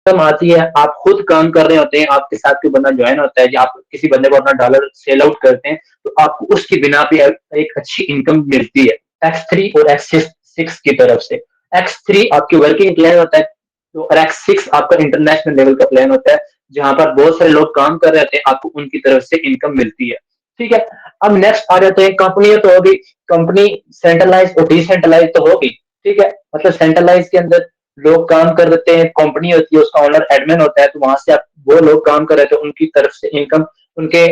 Problem आती है, आप खुद काम कर रहे होते हैं, आपके साथ कोई बंदा जॉइन होता है, या आप किसी बंदे को अपना डॉलर सेल आउट करते हैं, तो आपको उसकी बिना पे एक अच्छी इनकम मिलती है, X3 और X6 की तरफ से। X3 आपकी वर्किंग प्लान होता है, तो और X6 आपका इंटरनेशनल लेवल का प्लान होता है, जहाँ पर बहुत सारे लोग काम कर रहे होते हैं, आपको उनकी तरफ से इनकम मिलती है। ठीक है? अब नेक्स्ट आ जाते हैं, कंपनी तो होगी, कंपनी सेंट्रलाइज़ और डिसेंट्रलाइज़ तो होगी, ठीक है? मतलब सेंट्रलाइज़ के अंदर लोग काम कर देते हैं, कंपनी होती है, उसका ओनर एडमिन होता है, तो वहां से आप वो लोग काम कर रहे थे, उनकी तरफ से इनकम उनके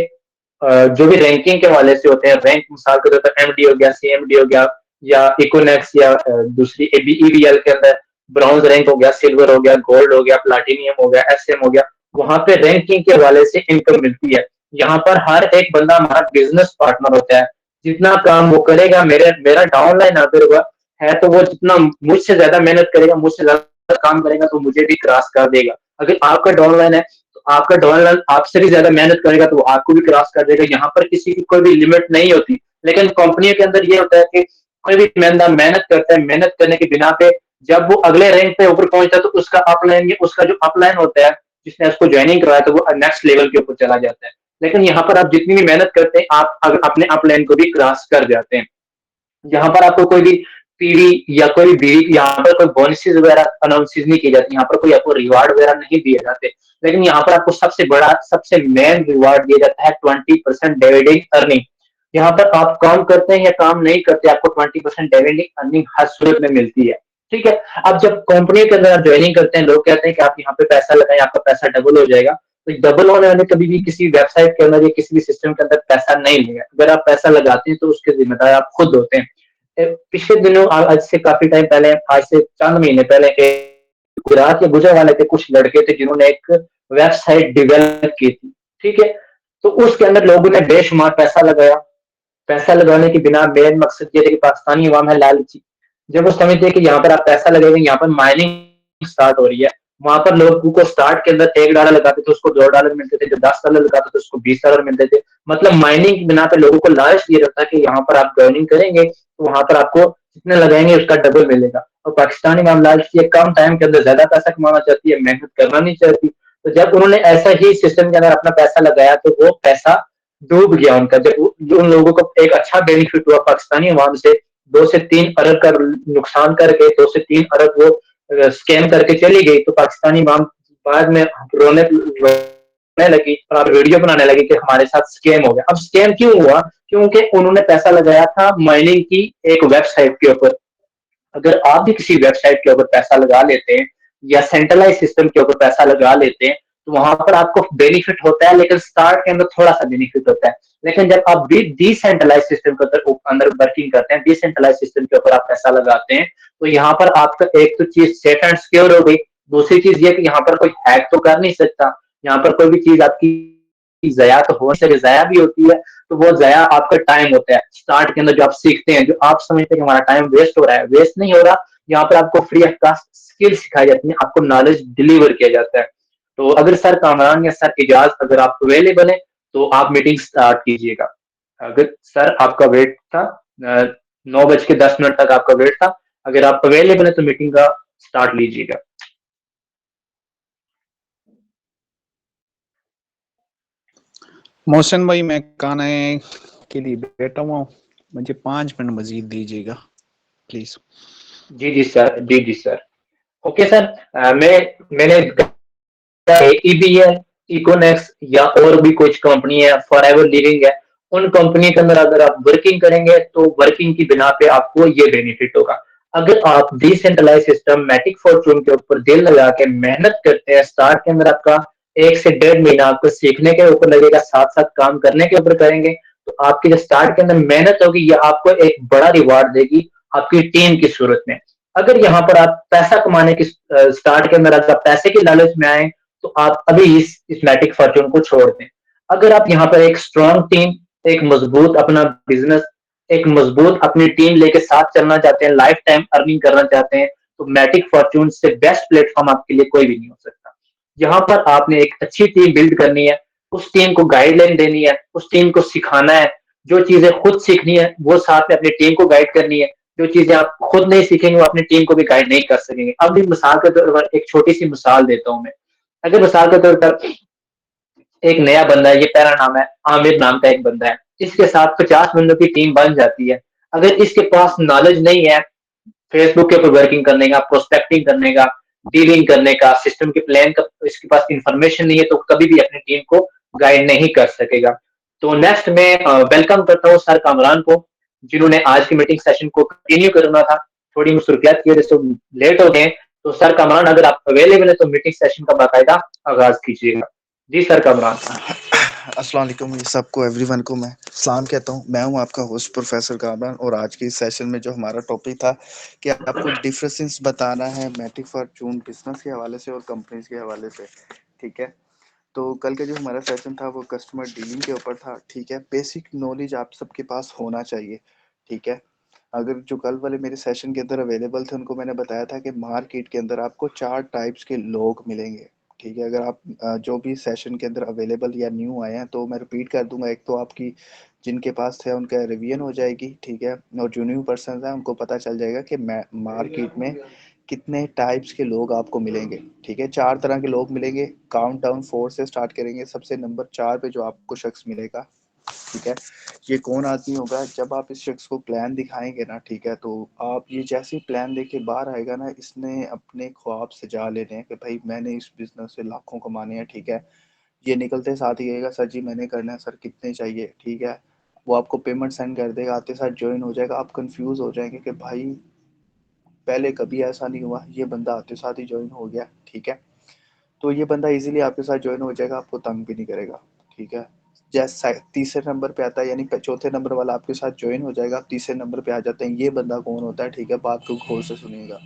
जो भी रैंकिंग के हवाले से होते हैं, रैंक मिसाल के तौर पर एमडी हो गया, सीएमडी हो गया, या इकोनेक्स, या दूसरी ईबीएल के अंदर ब्रॉन्ज रैंक हो गया, सिल्वर हो गया, गोल्ड हो गया, प्लाटिनियम हो गया, एसएम हो गया, वहां पे रैंकिंग के हवाले से इनकम मिलती है। यहाँ पर हर एक बंदा हमारा बिजनेस पार्टनर होता है, जितना काम वो करेगा, मेरा डाउनलाइन अगर हुआ है, तो वो जितना मुझसे ज्यादा मेहनत करेगा, मुझसे ज्यादा काम करेगा, तो मुझे भी क्रॉस कर देगा। अगर आपका डाउनलाइन है, तो आपका डाउनलाइन आपसे भी ज्यादा मेहनत करेगा, तो वो आपको भी क्रॉस कर देगा। यहाँ पर किसी की कोई भी लिमिट नहीं होती। लेकिन कंपनियों के अंदर ये होता है कि कोई भी बंदा मेहनत करता है, मेहनत करने के बिना पे जब वो अगले रैंक पे ऊपर पहुंचता है, तो उसका अपलाइन, उसका जो अपलाइन होता है, जिसने उसको ज्वाइनिंग करवाया, तो वो नेक्स्ट लेवल के ऊपर चला जाता है। लेकिन यहाँ पर आप जितनी भी मेहनत करते हैं, आप अपने अपलाइन को भी क्रॉस कर जाते हैं। यहाँ पर आपको कोई भी पीवी या कोई भी यहाँ पर कोई बोनसेस वगैरह अनाउंसेस नहीं की जाती, यहाँ पर कोई आपको रिवार्ड वगैरह नहीं दिए जाते। लेकिन यहाँ पर आपको सबसे बड़ा, सबसे मेन रिवार्ड दिया जाता है 20% डिविडेंड अर्निंग। यहाँ पर आप काम करते हैं या काम नहीं करते, आपको 20% डिविडेंड अर्निंग हर सूरत में मिलती है। ठीक है? अब जब कंपनी के अंदर आप ज्वाइनिंग करते हैं, लोग कहते हैं कि आप यहाँ पे पैसा लगाएं, आपका पैसा डबल हो जाएगा। तो डबल होने वाले कभी भी किसी वेबसाइट के अंदर या किसी भी सिस्टम के अंदर पैसा नहीं लेगा। अगर आप पैसा लगाते हैं, तो उसके जिम्मेदार आप खुद होते हैं। पिछले दिनों, आज से काफी टाइम पहले, आज से चंद महीने पहले, गुजरात या गुजरावाले के कुछ लड़के थे, जिन्होंने एक वेबसाइट डेवलप की थी। ठीक है? तो उसके अंदर लोगों ने बेशुमार पैसा लगाया। पैसा लगाने के बिना मेन मकसद ये था कि पाकिस्तानी अवाम है लालची। जब वो समझते हैं कि यहाँ पर आप पैसा लगाएंगे, यहाँ पर माइनिंग स्टार्ट हो रही है, वहां पर लोगों को स्टार्ट के अंदर $1 लगाते थे, उसको $2 मिलते थे, जो $10 लगाते थे, उसको $20 मिलते थे। मतलब माइनिंग के बिना पे लोगों को लालच दिया जाता है कि यहाँ पर आप अर्निंग करेंगे, तो वहां पर आपको जितना लगाएंगे उसका डबल मिलेगा। और पाकिस्तानी अवाम लालची है, कम टाइम के अंदर ज्यादा पैसा कमाना चाहती है, मेहनत करना नहीं चाहती। तो जब उन्होंने ऐसा ही सिस्टम के अंदर अपना पैसा लगाया, तो वो पैसा डूब गया उनका। जब उन लोगों को एक अच्छा बेनिफिट हुआ पाकिस्तानी अवाम से, 2 से 3 अरब का नुकसान करके 2 से 3 अरब वो स्कैम करके चली गई, तो पाकिस्तानी अवाम बाद में रोने रोने लगी और आप वीडियो बनाने लगी कि हमारे साथ स्कैम हो गया। अब स्कैम क्यों हुआ? क्योंकि उन्होंने पैसा लगाया था माइनिंग की एक वेबसाइट के ऊपर। अगर आप भी किसी वेबसाइट के ऊपर पैसा लगा लेते हैं, या सेंट्रलाइज सिस्टम के ऊपर पैसा लगा लेते हैं, तो वहां पर आपको बेनिफिट होता है, लेकिन स्टार्ट के अंदर थोड़ा सा बेनिफिट होता है। लेकिन जब आप भी डिसेंट्रलाइज सिस्टम के अंदर वर्किंग करते हैं, डिसेंट्रलाइज सिस्टम के ऊपर आप पैसा लगाते हैं, तो यहाँ पर आपका एक तो चीज सेफ एंड सिक्योर हो गई। दूसरी चीज ये कि यहाँ पर कोई हैक तो कर नहीं सकता। यहाँ पर कोई भी चीज आपकी जया तो हो सके, जया भी होती है, तो वो जया आपका टाइम होता है। स्टार्ट के अंदर जो आप सीखते हैं, जो आप समझते हैं कि हमारा टाइम वेस्ट हो रहा है, वेस्ट नहीं हो रहा। यहाँ पर आपको फ्री ऑफ कास्ट स्किल सिखाई जाती है, आपको नॉलेज डिलीवर किया जाता है। तो अगर सर कामरान या सर इजाज अगर आप अवेलेबल है, तो आप मीटिंग स्टार्ट कीजिएगा। अगर सर आपका वेट था, 9:10 तक आपका वेट था, अगर आप अवेलेबल है तो मीटिंग का स्टार्ट लीजिएगा। मोहसिन भाई, मैं खाने के लिए बैठा हुआ हूँ, मुझे 5 मिनट मजीद दीजिएगा प्लीज। जी जी सर, जी जी सर। Okay sir. मैंने ईबी है, इकोनेक्स, या और भी कुछ कंपनी है, फॉरएवर लिविंग है, उन कंपनी के अंदर अगर आप वर्किंग करेंगे, तो वर्किंग की बिना पे आपको ये बेनिफिट होगा। अगर आप डिसेंट्रलाइज सिस्टम मैटिक फॉर्चून के ऊपर दिल लगा के मेहनत करते हैं, स्टार्ट के अंदर आपका 1 से 1.5 महीना आपको सीखने के ऊपर लगेगा, साथ साथ काम करने के ऊपर करेंगे, तो आपकी जो स्टार्ट के अंदर मेहनत होगी, ये आपको एक बड़ा रिवार्ड देगी आपकी टीम की सूरत में। अगर यहाँ पर आप पैसा कमाने की स्टार्ट के अंदर अगर आप पैसे की लालच में आए, तो आप अभी इस मैटिक फॉर्चून को छोड़ दें। अगर आप यहाँ पर एक स्ट्रॉन्ग टीम, एक मजबूत अपना बिजनेस, एक मजबूत अपनी टीम लेके साथ चलना चाहते हैं, लाइफ टाइम अर्निंग करना चाहते हैं, तो मैटिक फॉर्चून से बेस्ट प्लेटफॉर्म आपके लिए कोई भी नहीं हो सकता। यहाँ पर आपने एक अच्छी टीम बिल्ड करनी है, उस टीम को गाइडलाइन देनी है, उस टीम को सिखाना है, जो चीजें खुद सीखनी है वो साथ में अपनी टीम को गाइड करनी है। जो चीजें आप खुद नहीं सीखेंगे वो अपनी टीम को भी गाइड नहीं कर सकेंगे। अब भी मिसाल के तौर पर एक छोटी सी मिसाल देता हूँ मैं। अगर मिसाल के तौर पर एक नया बंदा है, ये पहला नाम है, आमिर नाम का एक बंदा है, इसके साथ 50 बंदों की टीम बन जाती है। अगर इसके पास नॉलेज नहीं है फेसबुक के ऊपर वर्किंग करने का, प्रोस्पेक्टिंग करने का, डीलिंग करने का, सिस्टम के प्लान का, इसके पास इंफॉर्मेशन नहीं है, तो कभी भी अपनी टीम को गाइड नहीं कर सकेगा। तो नेक्स्ट मैं वेलकम करता हूँ सर कामरान को, जिन्होंने आज की मीटिंग सेशन को कंटिन्यू करना था। थोड़ी मसरूफियात की वजह से लेट हो गए। तो सर कामरान, अगर आप अवेलेबल है तो मीटिंग सेशन का बाकायदा आगाज कीजिएगा। जी सर कामरान। अस्सलाम वालेकुम सबको, एवरीवन को मैं सलाम कहता हूँ। मैं हूँ आपका होस्ट प्रोफेसर कामरान, और आज के इस सेशन में जो हमारा टॉपिक था कि आपको डिफरेंसेस बताना है मैट्रिक फॉर्चून बिजनेस के हवाले से और कंपनीज के हवाले से। ठीक है, तो कल का जो हमारा सेशन था वो कस्टमर डीलिंग के ऊपर था। ठीक है, बेसिक नॉलेज आप सबके पास होना चाहिए। ठीक है, अगर जो कल वाले मेरे सेशन के अंदर अवेलेबल थे उनको मैंने बताया था कि मार्केट के अंदर आपको 4 टाइप्स के लोग मिलेंगे। ठीक है, अगर आप जो भी सेशन के अंदर अवेलेबल या न्यू आए हैं तो मैं रिपीट कर दूंगा। एक तो आपकी जिनके पास थे उनका रिवीजन हो जाएगी। ठीक है, और जो न्यू पर्सन है उनको पता चल जाएगा कि मार्केट में कितने टाइप्स के लोग आपको मिलेंगे। ठीक है, 4 तरह के लोग मिलेंगे। काउंट डाउन 4 से स्टार्ट करेंगे। सबसे नंबर 4 पे जो आपको शख्स मिलेगा, ठीक है, ये कौन आदमी होगा? जब आप इस शख्स को प्लान दिखाएंगे ना, ठीक है, तो आप ये जैसे ही प्लान देके बाहर आएगा ना, इसने अपने ख्वाब सजा लेने हैं कि भाई मैंने इस बिजनेस से लाखों कमाने हैं। ठीक है, ये निकलते साथ ही कहेगा सर जी मैंने करना है, सर कितने चाहिए। ठीक है, वो आपको पेमेंट सेंड कर देगा, आते साथ ज्वाइन हो जाएगा। आप कंफ्यूज हो जाएंगे कि भाई पहले कभी ऐसा नहीं हुआ, ये बंदा आते साथ ही ज्वाइन हो गया। ठीक है, तो ये बंदा इजीली आपके साथ ज्वाइन हो जाएगा, आपको तंग भी नहीं करेगा। ठीक है, जैसे तीसरे नंबर पे आता है, यानी चौथे नंबर वाला आपके साथ ज्वाइन हो जाएगा, आप तीसरे नंबर पे आ जाते हैं। ये बंदा कौन होता है? ठीक है, बात को गौर से सुनिएगा।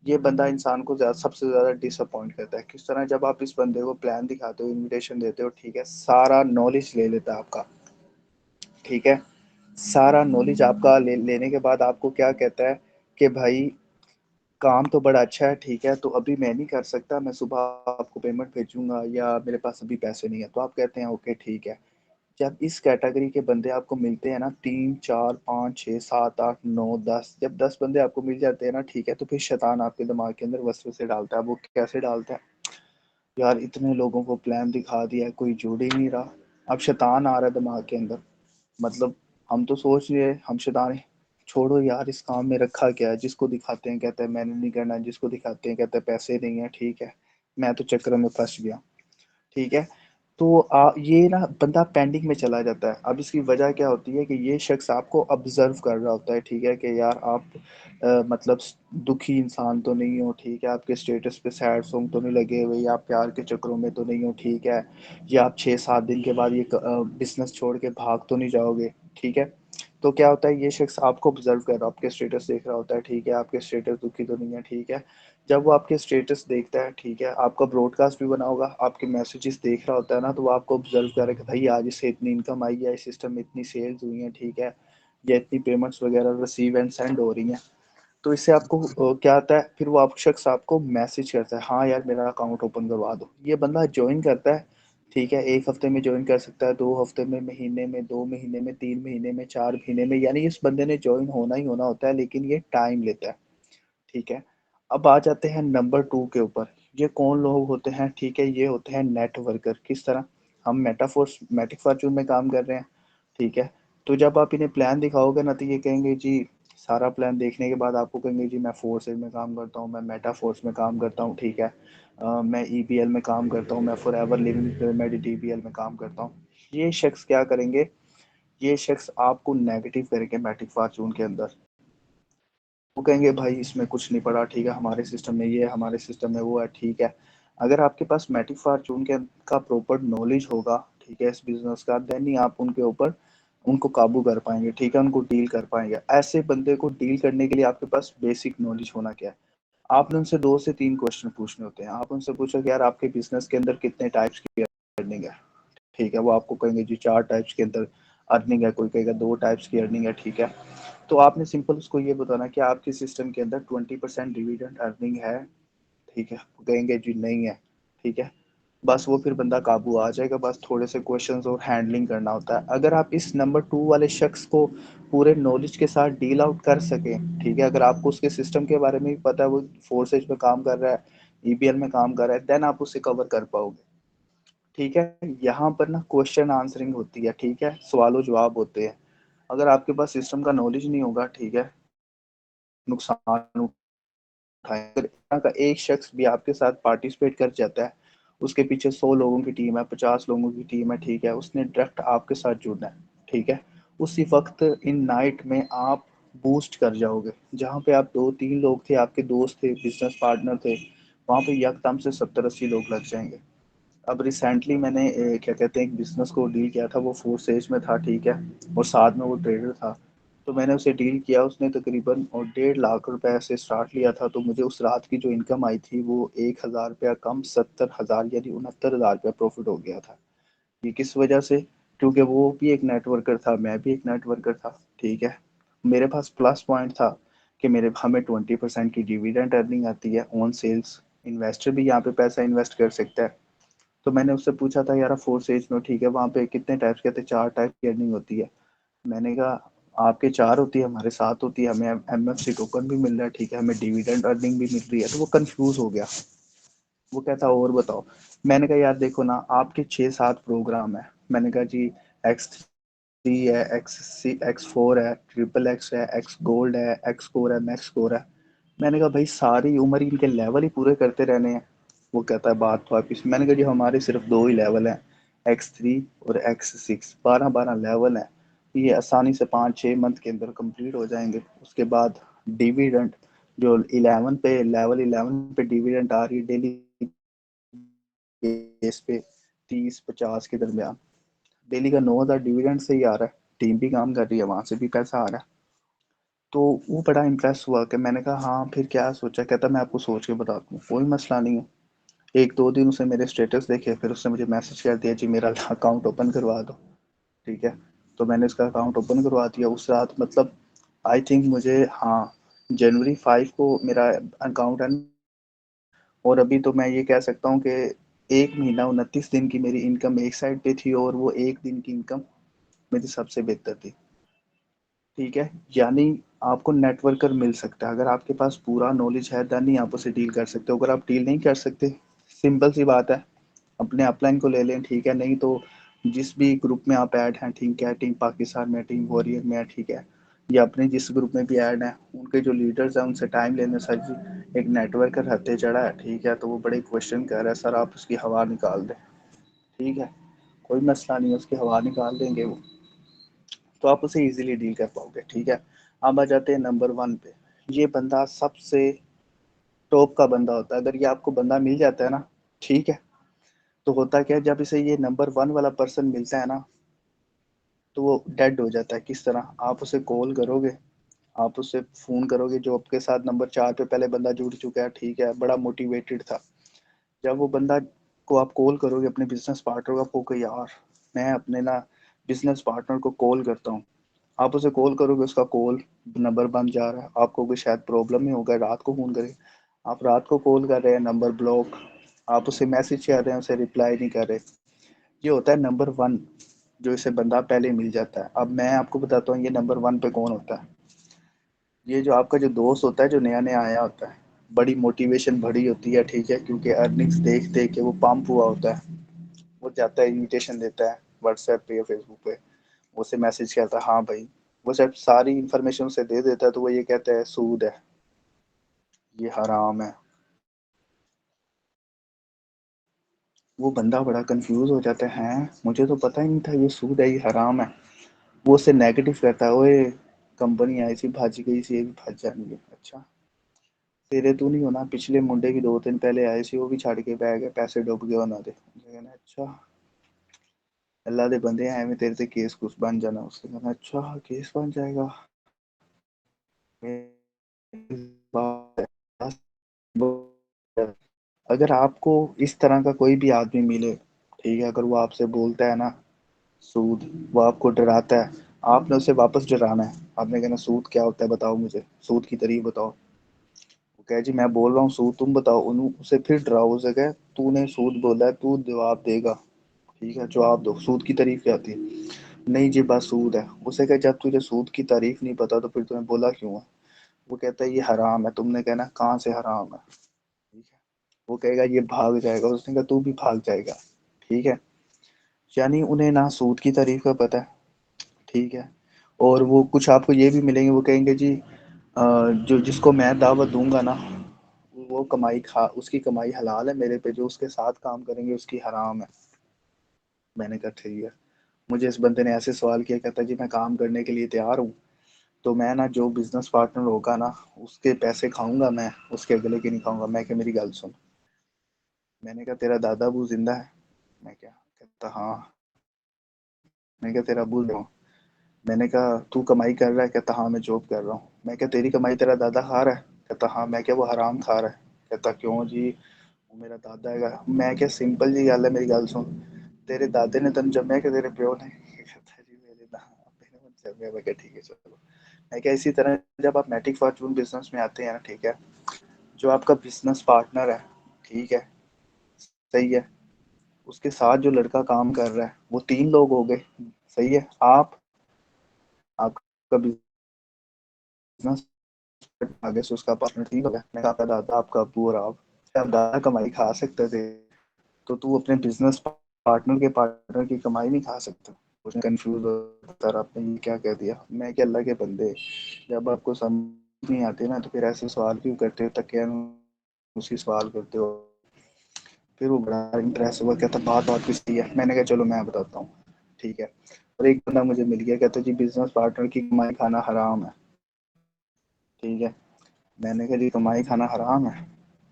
ये बंदा इंसान को सबसे ज्यादा डिसअपॉइंट करता है। किस तरह? जब आप इस बंदे को प्लान दिखाते हो, इनविटेशन देते हो, ठीक है, सारा नॉलेज ले लेता है आपका। ठीक है, सारा नॉलेज आपका लेने के बाद आपको क्या कहता है कि भाई काम तो बड़ा अच्छा है। ठीक है, तो अभी मैं नहीं कर सकता, मैं सुबह आपको पेमेंट भेजूंगा, या मेरे पास अभी पैसे नहीं है। तो आप कहते हैं ओके ठीक है। जब इस कैटेगरी के बंदे आपको मिलते हैं ना, 3 4 5 6 7 8 9 10, जब 10 बंदे आपको मिल जाते हैं ना, ठीक है, तो फिर शैतान आपके दिमाग के अंदर वसवसे डालता है। वो कैसे डालता है? यार इतने लोगों को प्लान दिखा दिया है, कोई जुड़ ही नहीं रहा। अब शैतान आ रहा है दिमाग के अंदर। मतलब हम तो सोच रहे हैं हम शैतान हैं। छोड़ो यार, इस काम में रखा क्या है? जिसको दिखाते हैं कहते हैं मैंने नहीं करना, जिसको दिखाते हैं कहते हैं पैसे नहीं है। ठीक है, मैं तो चक्कर में फंस गया। ठीक है, तो ये ना बंदा पेंडिंग में चला जाता है। अब इसकी वजह क्या होती है कि ये शख्स आपको ऑब्जर्व कर रहा होता है। ठीक है, कि यार आप मतलब दुखी इंसान तो नहीं हो। ठीक है, आपके स्टेटस पे सैड सॉन्ग तो नहीं लगे हुए, या आप प्यार के चक्करों में तो नहीं हो। ठीक है, या आप 6 7 दिन के बाद ये बिजनेस छोड़ के भाग तो नहीं जाओगे। ठीक है, तो क्या होता है, ये शख्स आपको ऑब्जर्व कर रहा है, आपके स्टेटस देख रहा होता है। ठीक है, आपके स्टेटस दुखी तो नहीं है। ठीक है, जब वो आपके स्टेटस देखता है, ठीक है, आपका ब्रॉडकास्ट भी बना होगा, आपके मैसेजेस देख रहा होता है ना, तो वो आपको ऑब्जर्व करे कि भाई आज इससे इतनी इनकम आई है, इस सिस्टम में इतनी सेल्स हुई हैं। ठीक है, या इतनी पेमेंट्स वगैरह रिसीव एंड सेंड हो रही हैं। तो इससे आपको क्या आता है, फिर वो आप शख्स आपको मैसेज करता है, हाँ यार मेरा अकाउंट ओपन करवा दो। ये बंदा ज्वाइन करता है। ठीक है, 1 हफ्ते में ज्वाइन कर सकता है, 2 हफ्ते में, महीने में, 2 महीने में, 3 महीने में, 4 महीने में, यानी इस बंदे ने ज्वाइन होना ही होना होता है, लेकिन ये टाइम लेता है। ठीक है, अब आ जाते हैं नंबर 2 के ऊपर। ये कौन लोग होते हैं? ठीक है, ये होते हैं नेटवर्कर। किस तरह? हम मेटाफोर्स मैटिक फॉर्चून में काम कर रहे हैं। ठीक है, तो जब आप इन्हें प्लान दिखाओगे ना, तो ये कहेंगे जी, सारा प्लान देखने के बाद आपको कहेंगे जी मैं फोर्सेज में काम करता हूँ, मैं मेटा फोर्स में काम करता हूँ। ठीक है, मैं ईपीएल में काम करता हूँ, मैं for ever living pyramid DPL में काम करता हूँ। ये शख्स क्या करेंगे? ये शख्स आपको नेगेटिव करेंगे मैटिक फॉर्चून के अंदर। वो कहेंगे भाई इसमें कुछ नहीं पड़ा। ठीक है, हमारे सिस्टम में ये है, हमारे सिस्टम में वो है। ठीक है, अगर आपके पास मैटिक फॉर्चून के का प्रॉपर नॉलेज होगा, ठीक है, इस बिजनेस का, देन ही आप उनके ऊपर उनको काबू कर पाएंगे। ठीक है, उनको डील कर पाएंगे। ऐसे बंदे को डील करने के लिए आपके पास बेसिक नॉलेज होना क्या है? आपने उनसे 2 से 3 क्वेश्चन पूछने होते हैं। आप उनसे पूछो कि यार आपके बिजनेस के अंदर कितने टाइप्स की अर्निंग है। ठीक है, वो आपको कहेंगे जी 4 टाइप्स के अंदर अर्निंग है, कोई कहेगा 2 टाइप्स की अर्निंग है। ठीक है, तो आपने सिंपल उसको ये बताना कि आपके सिस्टम के अंदर 20% डिविडेंड अर्निंग है। ठीक है, वो कहेंगे जी नहीं है। ठीक है, बस वो फिर बंदा काबू आ जाएगा, बस थोड़े से क्वेश्चंस और हैंडलिंग करना होता है। अगर आप इस नंबर 2 वाले शख्स को पूरे नॉलेज के साथ डील आउट कर सकें, ठीक है, अगर आपको उसके सिस्टम के बारे में भी पता है, वो फोर्सेज में काम कर रहा है, ईबीएल में काम कर रहा है, देन आप उसे कवर कर पाओगे। ठीक है, यहाँ पर ना क्वेश्चन आंसरिंग होती है, ठीक है, सवाल जवाब होते हैं। अगर आपके पास सिस्टम का नॉलेज नहीं होगा, ठीक है, नुकसान उठाएं। अगर यहाँ का एक शख्स भी आपके साथ पार्टिसिपेट कर जाता है, उसके पीछे 100 लोगों की टीम है, 50 लोगों की टीम है, ठीक है, उसने डायरेक्ट आपके साथ जुड़ना है, ठीक है, उसी वक्त इन नाइट में आप बूस्ट कर जाओगे। जहाँ पे आप 2-3 लोग थे, आपके दोस्त थे, बिजनेस पार्टनर थे, वहाँ पे यकदम से 70-80 लोग लग जाएंगे। अब रिसेंटली मैंने क्या कहते हैं, एक बिजनेस को डील किया था, वो फोर्थ स्टेज में था, ठीक है, और साथ में वो ट्रेडर था। तो मैंने उसे डील किया, उसने तकरीबन और 1.5 लाख रुपए से स्टार्ट लिया था। तो मुझे उस रात की जो इनकम आई थी वो 1,000 रुपया कम 70,000 यानी 69,000 रुपया प्रॉफिट हो गया था। ये किस वजह से? क्योंकि वो भी एक नेटवर्कर था, मैं भी एक नेटवर्कर था, ठीक है। मेरे पास प्लस पॉइंट था कि मेरे हमें 20% की डिविडेंड अर्निंग आती है ऑन सेल्स। इन्वेस्टर भी यहाँ पे पैसा इन्वेस्ट कर सकता है। तो मैंने उससे पूछा था, यार फोर्थ एज में, ठीक है, वहाँ पे कितने टाइप्स के थे? 4 टाइप की अर्निंग होती है। मैंने कहा आपके 4 होती है, हमारे 7 होती है, हमें एमएफसी टोकन भी मिल रहा है, ठीक है, हमें डिविडेंड अर्निंग भी मिल रही है। तो वो कंफ्यूज हो गया, वो कहता और बताओ। मैंने कहा यार देखो ना, आपके 6-7 प्रोग्राम है। मैंने कहा जी X3 है, X4 है, ट्रिपल एक्स है, एक्स गोल्ड है, एक्स कोर है, मैक्स कोर है। मैंने कहा भाई सारी उम्र इनके लेवल ही पूरे करते रहने हैं। वो कहता है बात वापिस। मैंने कहा जी हमारे सिर्फ 2 ही लेवल हैं, X3 और X6, 12-12 लेवल है। ये आसानी से 5-6 मंथ के अंदर कंप्लीट हो जाएंगे। उसके बाद डिविडेंड जो 11 पे, लेवल 11 पे डिविडेंड आ रही है डेली बेस पे, 30-50 के दरमियान। डेली का 9,000 डिविडेंड से ही आ रहा है, टीम भी काम कर रही है, वहां से भी पैसा आ रहा है। तो वो बड़ा इम्प्रेस हुआ कि मैंने कहा हाँ फिर क्या सोचा? कहता मैं आपको सोच के बताता हूँ, कोई मसला नहीं है। 1-2 दिन उसने मेरे स्टेटस देखे, फिर उसने मुझे मैसेज कर दिया जी मेरा अकाउंट ओपन करवा दो, ठीक है। तो मैंने उसका अकाउंट ओपन करवा दिया उस रात। मतलब आई थिंक मुझे, हाँ, January 5 को मेरा अकाउंट है। और अभी तो मैं ये कह सकता हूँ कि 1 महीना 29 दिन की मेरी इनकम एक साइड पे थी, और वो एक दिन की इनकम मेरी सबसे बेहतर थी, ठीक है। यानी आपको नेटवर्कर मिल सकता है, अगर आपके पास पूरा नॉलेज है देन ही आप उसे डील कर सकते हो। अगर आप डील नहीं कर सकते, सिंपल सी बात है, अपने अपलाइन को ले लें, ठीक है, नहीं तो जिस भी ग्रुप में आप ऐड हैं, ठीक है, टीम पाकिस्तान में, टीम वॉरियर में है, ठीक है, या अपने जिस ग्रुप में भी ऐड हैं, उनके जो लीडर्स हैं उनसे टाइम लेने। सर जी एक नेटवर्कर हत्थे चढ़ा है, ठीक है, तो वो बड़े क्वेश्चन कर रहा है, सर आप उसकी हवा निकाल दें, ठीक है, कोई मसला नहीं है, उसकी हवा निकाल देंगे वो, तो आप उसे इजीली डील कर पाओगे, ठीक है। अब आ जाते हैं नंबर 1 पे। ये बंदा सबसे टॉप का बंदा होता है। अगर ये आपको बंदा मिल जाता है ना, ठीक है, तो होता क्या है, जब इसे ये नंबर 1 वाला पर्सन मिलता है ना, तो वो डेड हो जाता है। किस तरह? आप उसे कॉल करोगे, आप उससे फोन करोगे, जो आपके साथ नंबर 4 पे पहले बंदा जुड़ चुका है, ठीक है, बड़ा मोटिवेटेड था। जब वो बंदा को आप कॉल करोगे, अपने बिजनेस पार्टनर को, आपको कि यार मैं अपने ना बिजनेस पार्टनर को कॉल करता हूँ, आप उसे कॉल करोगे, उसका कॉल नंबर बंद जा रहा है, आपको कोई शायद प्रॉब्लम ही होगा, रात को फोन करें, आप रात को कॉल कर रहे हैं, नंबर ब्लॉक, आप उसे मैसेज कर रहे हैं, उसे रिप्लाई नहीं कर रहे। ये होता है नंबर 1, जो इसे बंदा पहले मिल जाता है। अब मैं आपको बताता हूँ ये नंबर 1 पे कौन होता है। ये जो आपका जो दोस्त होता है, जो नया नया आया होता है, बड़ी मोटिवेशन भरी होती है, ठीक है, क्योंकि अर्निंग्स देख देख के वो पंप हुआ होता है। वो जाता है, इनविटेशन देता है व्हाट्सएप पे या फेसबुक पे, उसे मैसेज करता है हाँ भाई, वो सब सारी इन्फॉर्मेशन उसे दे देता है। तो वो ये कहता है सूद है, ये हराम है। वो बंदा बड़ा कंफ्यूज हो जाता है, हैं मुझे तो पता ही नहीं था ये सूद है, ये हराम है। वो उससे नेगेटिव कहता है, ओए कंपनी आई सी भाजी गई सी, ये भी भाज जानी है। अच्छा तेरे तू नहीं होना, पिछले मुंडे भी 2 दिन पहले आए सी, वो भी छड़ के बह गए, पैसे डुब गए उन्होंने। कहना अच्छा अल्लाह दे बंदे हैं, एवें तेरे ते केस कुछ बन जाना। उसने कहना अच्छा केस बन जाएगा। अगर आपको इस तरह का कोई भी आदमी मिले, ठीक है, अगर वो आपसे बोलता है ना सूद, वो आपको डराता है, आपने उसे वापस डराना है। आपने कहना सूद क्या होता है बताओ मुझे, सूद की तारीफ बताओ। वो कहे जी मैं बोल रहा हूँ सूद, तुम बताओ। उसे फिर डराओ, उसे कहे तूने सूद बोला है, तू जवाब देगा, ठीक है, जवाब दो। सूद की तारीफ क्या आती है? नहीं जी बस सूद है। उसे कहा जब तुझे सूद की तारीफ नहीं पता तो फिर तूने बोला क्यों है? वो कहता है ये हराम है। तुमने कहना कहाँ से हराम है, ठीक है। वो कहेगा ये भाग जाएगा, उसने कहा तू भी भाग जाएगा, ठीक है। यानी उन्हें ना सूद की तारीफ का पता है, ठीक है। और वो कुछ आपको ये भी मिलेंगे, वो कहेंगे जी जो जिसको मैं दावत दूंगा ना वो कमाई खा उसकी कमाई हलाल है मेरे पे, जो उसके साथ काम करेंगे उसकी हराम है। मैंने कहा ठीक है। मुझे इस बंदे ने ऐसे सवाल किया, कहता जी मैं काम करने के लिए तैयार हूँ, तो मैं ना जो बिजनेस पार्टनर होगा ना उसके पैसे खाऊंगा, मैं उसके अगले के नहीं खाऊंगा। मैं क्या, मेरी गल सुन। मैंने कहा तेरा दादा अबू जिंदा है? मैं क्या, कहता हाँ। मैंने कहा तेरा अबू जिंदा है? मैंने कहा तू कमाई कर रहा है? कहता हाँ मैं जॉब कर रहा हूँ। मैं क्या तेरी कमाई तेरा दादा खा रहा है? कहता हाँ। मैं क्या वो हराम खा रहा है? कहता क्यों जी, वो मेरा दादा है। मैं क्या सिंपल जी गल है, मेरी गल सुन, तेरे दादे ने तन जम्या कि तेरे प्यो ने? कहता जी मेरे दादे ने मुझे जम्या। मैं क्या ठीक है चलो। मैं क्या इसी तरह जब आप मैटिक फॉर्चून बिजनेस में आते हैं ना, ठीक है, जो आपका बिजनेस पार्टनर है, ठीक है, सही है, उसके साथ जो लड़का काम कर रहा है वो 3 लोग हो गए, सही है। आपका बिजनेस आगे से उसका पार्टनर 3 लोग है। मैंने कहा आपका दादा, आपका अब्बू और आप दादा कमाई खा सकते थे, तो तू अपने बिजनेस पार्टनर के पार्टनर की कमाई नहीं खा सकता। उसने कंफ्यूज होता रहा, आपने ये क्या कह दिया। मैं क्या, अल्लाह के बंदे, जब आपको समझ नहीं आती ना तो फिर ऐसे सवाल क्यों करते हो, तकिया उसी सवाल करते हो। फिर वो बड़ा इंटरेस्ट हुआ, कहता बात बात किसकी है। मैंने कहा चलो मैं बताता हूँ, ठीक है। और एक बंदा मुझे मिल गया, कहता जी बिजनेस पार्टनर की कमाई खाना हराम है, ठीक है। मैंने कहा जी कमाई खाना हराम है?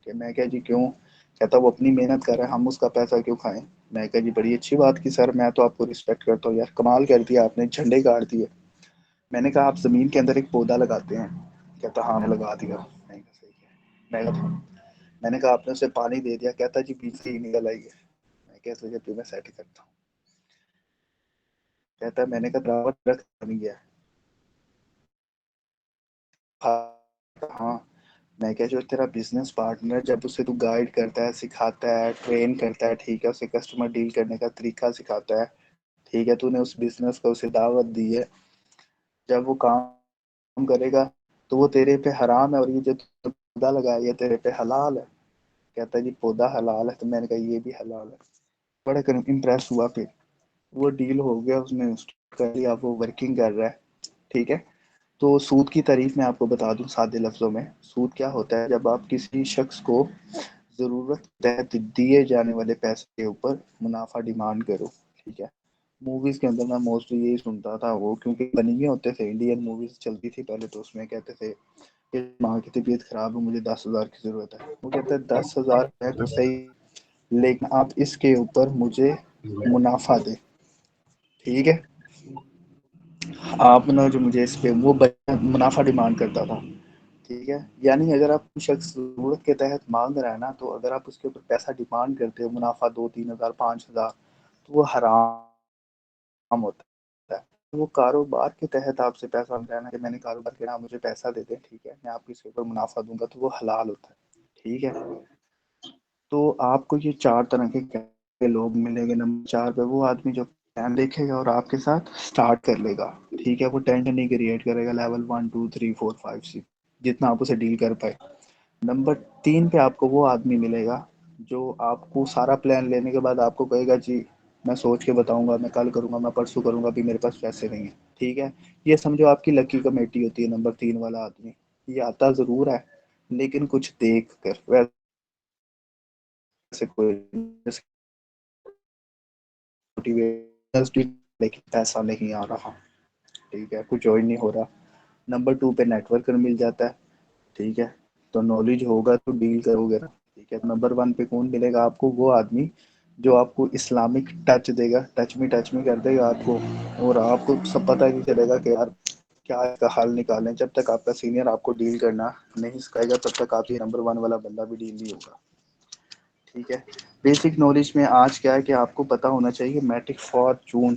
कि मैं क्या जी क्यों? कहता वो अपनी मेहनत कर रहा है, हम उसका पैसा क्यों खाएं। मैं कहा जी बड़ी अच्छी बात की सर, मैं तो आपको रिस्पेक्ट करता हूँ यार, कमाल कर दिया आपने, झंडे गाड़ दिए। मैंने कहा आप जमीन के अंदर एक पौधा लगाते हैं? कहता हाँ मैं लगा दिया। मैंने कहा सही है। मैंने कहा आपने उसे पानी दे दिया? कहता जी बीज से ही निकल आई है। मैं कहा तुझे भी मैं सेट करता हूँ। कहता मैंने कहा बराबर रख नहीं गया। हाँ। मैं क्या, जो तेरा बिजनेस पार्टनर जब उसे तू गाइड करता है, सिखाता है, ट्रेन करता है, ठीक है, उसे कस्टमर डील करने का तरीका सिखाता है, ठीक है, तूने उस बिजनेस को उसे दावत दी है, जब वो काम करेगा तो वो तेरे पे हराम है, और ये जो तूने पौधा लगाया ये तेरे पे हलाल है। कहता है जी पौधा हलाल है? तो मैंने कहा ये भी हलाल है। बड़ा इम्प्रेस हुआ। फिर वो डील हो गया, उसने कर लिया, वो वर्किंग कर रहा है, ठीक है। तो सूद की तारीफ मैं आपको बता दूं सादे लफ्जों में। सूद क्या होता है, जब आप किसी शख्स को ज़रूरत तहत दिए जाने वाले पैसे के ऊपर मुनाफा डिमांड करो, ठीक है। मूवीज़ के अंदर मैं मोस्टली यही सुनता था, वो क्योंकि बनी हुए होते थे, इंडियन मूवीज़ चलती थी पहले, तो उसमें कहते थे कि माँ की तबीयत ख़राब है, मुझे 10,000 की ज़रूरत है। वो कहता है 10,000 है तो सही, लेकिन आप इसके ऊपर मुझे मुनाफा दें, ठीक है। आप ना जो मुझे इस पे वो मुनाफा डिमांड करता था, ठीक है। यानी अगर आप शख्स ज़रूरत के तहत मांग रहा है ना, तो अगर आप उसके ऊपर पैसा डिमांड करते हो, मुनाफा 2-3 हज़ार 5,000, तो वो हराम होता है। वो कारोबार के तहत आपसे पैसा मांग रहा है ना, कि मैंने कारोबार किया, मुझे पैसा दे दें, ठीक है, मैं आपको इसके ऊपर मुनाफा दूंगा, तो वो हलाल होता है, ठीक है। तो आपको ये 4 तरह के लोग मिलेंगे। नंबर 4 पे वो आदमी जो प्लान देखेगा और आपके साथ स्टार्ट कर लेगा, ठीक है, वो टेंशन नहीं क्रिएट करेगा, लेवल 1 2 3 4 5 6 जितना आप उसे डील कर पाए। नंबर 3 पे आपको वो आदमी मिलेगा जो आपको सारा प्लान लेने के बाद आपको कहेगा जी मैं सोच के बताऊंगा, मैं कल करूंगा, मैं परसों करूंगा, अभी मेरे पास पैसे नहीं है, ठीक है। ये समझो आपकी लकी कमेटी होती है नंबर 3 वाला आदमी। ये आता ज़रूर है लेकिन कुछ देख कर, वैसे कोई लेकिन पैसा नहीं आ रहा, ठीक है, कुछ ज्वाइन नहीं हो रहा। नंबर 2 पे नेटवर्कर मिल जाता है, ठीक है, तो नॉलेज होगा तो डील करोगे ना, ठीक है। नंबर 1 पे कौन मिलेगा आपको? वो आदमी जो आपको इस्लामिक टच देगा, टच में कर देगा आपको, और आपको सब पता ही नहीं चलेगा कि यार क्या इसका हल निकालें। जब तक आपका सीनियर आपको डील करना नहीं सिखाएगा तब तक आप ये नंबर 1 वाला बंदा भी डील नहीं होगा, ठीक है। बेसिक नॉलेज में आज क्या है कि आपको पता होना चाहिए मैट्रिक फॉर्चून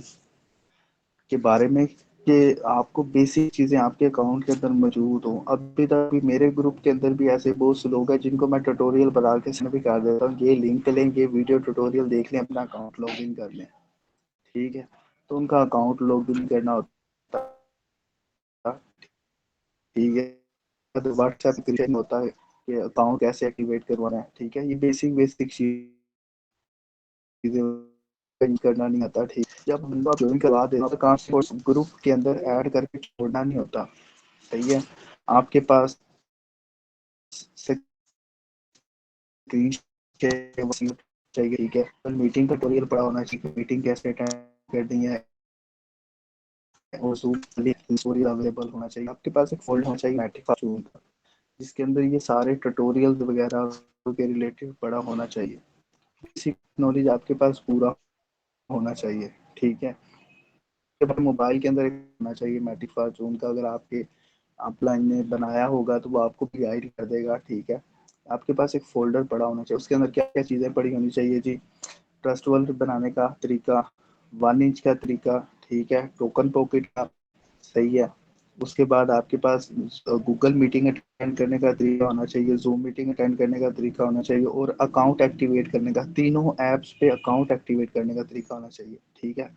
के बारे में कि आपको बेसिक चीजें आपके अकाउंट के अंदर मौजूद हो। अभी तक भी मेरे ग्रुप के अंदर भी ऐसे बहुत से लोग हैं जिनको मैं ट्यूटोरियल बना के सेंड भी कर देता हूँ, ये लिंक लें, ये वीडियो ट्यूटोरियल देख लें, अपना अकाउंट लॉगिन कर लें, ठीक है। तो उनका अकाउंट लॉगिन करना होता है, ठीक है। तो व्हाट्सएप क्रिएशन होता है कि अकाउंट कैसे एक्टिवेट करवाना है, ठीक है। ये बेसिक बेसिक चीजें करना नहीं आता, ठीक। जब बंदा ज्वाइन करवा देना तो काम ग्रुप के अंदर ऐड करके छोड़ना नहीं होता, सही है। आपके पास स्क्रीन चाहिए, ठीक है। मीटिंग का ट्यूटोरियल पड़ा होना चाहिए, मीटिंग कैसे अटेंड करनी है, और Zoom ट्यूटोरियल अवेलेबल होना चाहिए। आपके पास एक फोल्डर होना चाहिए मैट्रिक Zoom का, जिसके अंदर ये सारे ट्यूटोरियल वगैरह के रिलेटेड पड़ा होना चाहिए। बेसिक नॉलेज आपके पास पूरा होना चाहिए, ठीक है। मोबाइल के अंदर होना चाहिए मैट्रिक Zoom का, अगर आपके अपलाइन ने बनाया होगा तो वो आपको भी गाइड कर देगा, ठीक है। आपके पास एक फोल्डर पड़ा होना चाहिए, उसके अंदर क्या क्या चीज़ें पड़ी होनी चाहिए जी। ट्रस्ट वॉलेट बनाने का तरीका, 1 इंच का तरीका, ठीक है, टोकन पॉकेट का, सही है। उसके बाद आपके पास गूगल मीटिंग अटेंड करने का तरीका होना चाहिए, जूम मीटिंग अटेंड करने का तरीका होना चाहिए, और अकाउंट एक्टिवेट करने का, तीनों ऐप्स पे अकाउंट एक्टिवेट करने का तरीका होना चाहिए, ठीक है।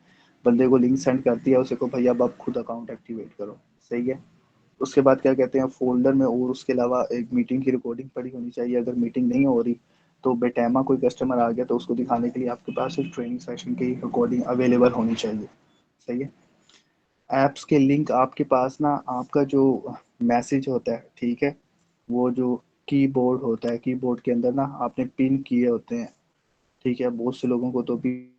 बंदे को लिंक सेंड कर दिया उसे को, भैया अब आप खुद अकाउंट एक्टिवेट करो, सही है। उसके बाद क्या कहते हैं, फोल्डर में और उसके अलावा एक मीटिंग की रिकॉर्डिंग पड़ी होनी चाहिए। अगर मीटिंग नहीं हो रही तो बेटेमा कोई कस्टमर आ गया तो उसको दिखाने के लिए आपके पास एक ट्रेनिंग सेशन की रिकॉर्डिंग अवेलेबल होनी चाहिए, सही है। ऐप्स के लिंक आपके पास ना, आपका जो मैसेज होता है, ठीक है, वो जो कीबोर्ड होता है, कीबोर्ड के अंदर ना आपने पिन किए होते हैं, ठीक है। बहुत से लोगों को तो भी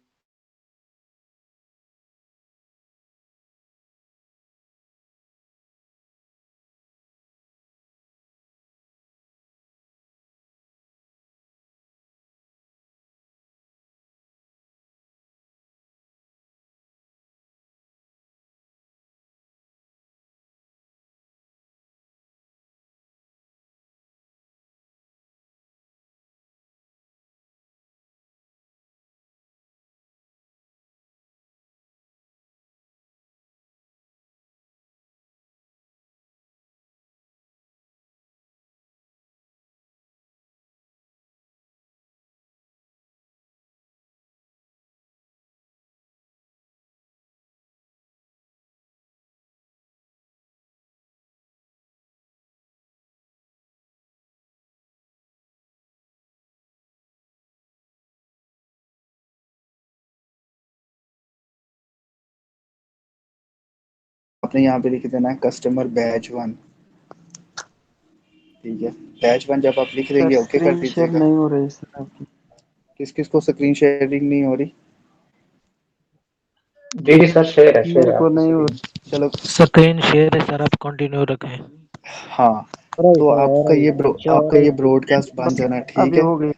आपने यहाँ पे लिख देना है कस्टमर बैच 1, ठीक है। बैच 1 जब आप लिख सर देंगे ओके कर स्क्रीन शेयर दीजिएगा। नहीं हो रही सर आपकी। किस किस को स्क्रीन शेयरिंग नहीं हो रही? जी जी सर, शेयर मेरे है को आपकी नहीं हो स्क्रीन। चलो, स्क्रीन शेयर है सर, आप कंटिन्यू रखें। हाँ। तो आपका ये ब्रॉडकास्ट बन जाना है, ठीक अभी है। हो गई।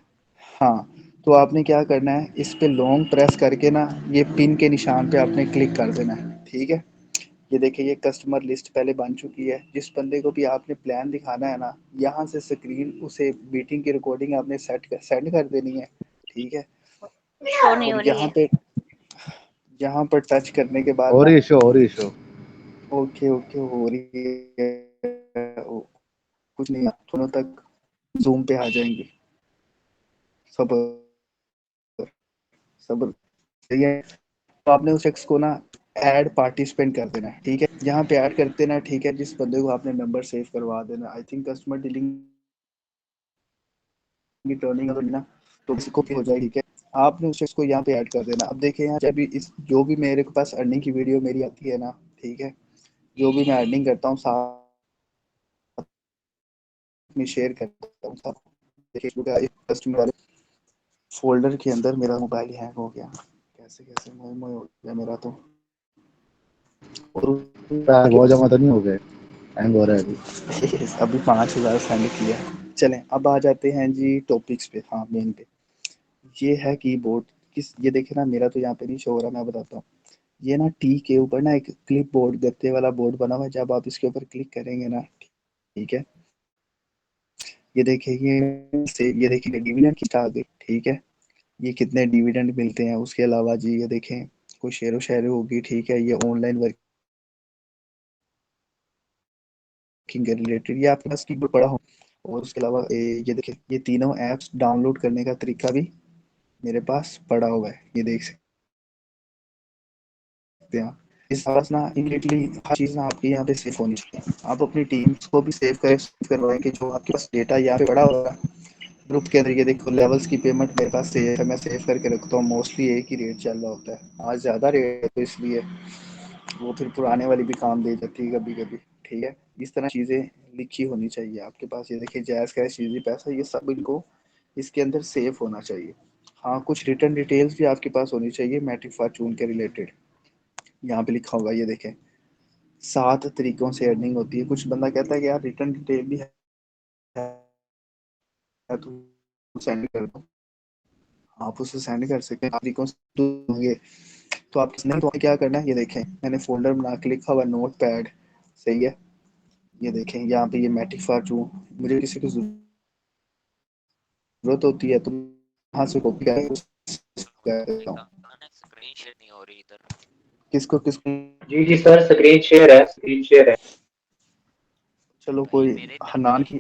हाँ, तो आपने क्या करना है, इस पे लॉन्ग प्रेस करके ना ये पिन के निशान पे आपने क्लिक कर देना है, ठीक है। ये देखिए ये कस्टमर लिस्ट पहले बन चुकी है। जिस बंदे को भी आपने प्लान दिखाना है ना, यहाँ से स्क्रीन उसे मीटिंग की रिकॉर्डिंग आपने सेंड कर देनी है, ठीक है। शो नहीं हो और रही है। यहाँ पर टच करने के बाद हो ना, रही शो, हो रही शो। ओके ओके हो रही है, कुछ नहीं, दोनों तक जूम पे आ जाएंगे। सब सब सही है। तो आपने उस शख्स को ना ऐड पार्टिसिपेंट कर देना है, ठीक है। यहाँ पे ऐड कर देना है, ठीक है। जिस बंदे को आपने नंबर सेव करवा देना, आई थिंक कस्टमर डीलिंग की टर्निंग अगर ना, तो इसको हो जाएगी, ठीक है। आपने उस शख्स को यहाँ पे ऐड कर देना। अब देखिए यहाँ जब इस जो भी मेरे पास अर्निंग की वीडियो मेरी आती है ना, ठीक है, जो भी मैं अर्निंग करता हूँ साथ में शेयर करता हूँ सब। देखिए कस्टमर वाले फोल्डर के अंदर मेरा मोबाइल हैंग हो गया, कैसे कैसे मोए मोए हो गया मेरा तो। और उसके बहुत जमा तो नहीं हो गए, हैंग हो रहा है अभी। अभी 5,000 सेंड किया। चलें अब आ जाते हैं जी टॉपिक्स पे, हाँ मेन पे। ये है कीबोर्ड। किस ये देखे ना, मेरा तो यहाँ पे नहीं शो हो रहा, मैं बताता हूँ। ये ना टी के ऊपर ना एक क्लिप बोर्ड, गत्ते वाला बोर्ड बना हुआ है। जब आप इसके ऊपर क्लिक करेंगे ना, ठीक है, ये देखिए ये देखिए डिविडेंड की आ गई, ठीक है। ये कितने डिविडेंड मिलते हैं। उसके अलावा जी ये देखें कोई शेयरो शेयर होगी, ठीक है, ये ऑनलाइन वर्क नेटवर्किंग के रिलेटेड, ये आपके पास कीबोर्ड पड़ा हो। और उसके अलावा ये देखिए, ये तीनों ऐप्स डाउनलोड करने का तरीका भी मेरे पास पड़ा हुआ है, ये देख सकते हैं आप। इस पास ना इमीडिएटली हर चीज़ ना आपकी यहाँ पे सेव होनी चाहिए। आप अपनी टीम्स को भी सेव करवाएं कि जो आपके पास डेटा यहाँ पे पड़ा होगा ग्रुप के अंदर, ये देखो लेवल्स की पेमेंट मेरे पास सेव है, मैं सेव करके रखता हूँ। मोस्टली एक ही रेट चल रहा होता है, आज ज़्यादा रेट है तो इसलिए वो फिर पुराने वाली भी काम दे जाती है कभी कभी। ठीक है, इस तरह चीज़ें लिखी होनी चाहिए आपके पास। ये देखिए जैज़ कैश, इजी पैसा, ये सब इनको इसके अंदर सेव होना चाहिए। हाँ, कुछ रिटर्न डिटेल्स भी आपके पास होनी चाहिए मैट्रिक फॉर्चून के रिलेटेड। यहाँ पे लिखा होगा, ये देखें 7 तरीकों से अर्निंग होती है। कुछ बंदा कहता है कि यार रिटर्न डिटेल भी है तो सेंड कर दो, आप उसे सेंड कर सकते हैं तरीकों से दोगे तो आप नहीं, तो क्या करना है, ये देखें मैंने फोल्डर बना के लिखा हुआ नोट पैड, सही है। ये देखें यहाँ पे ये मैट्रिक फॉर्चून, मुझे किसी को जरूरत होती है तो यहाँ से कॉपी करता हूँ। स्क्रीन शेयर नहीं हो रही इधर। किसको किसको जी सर, स्क्रीन शेयर है, स्क्रीन शेयर है। चलो कोई हनान की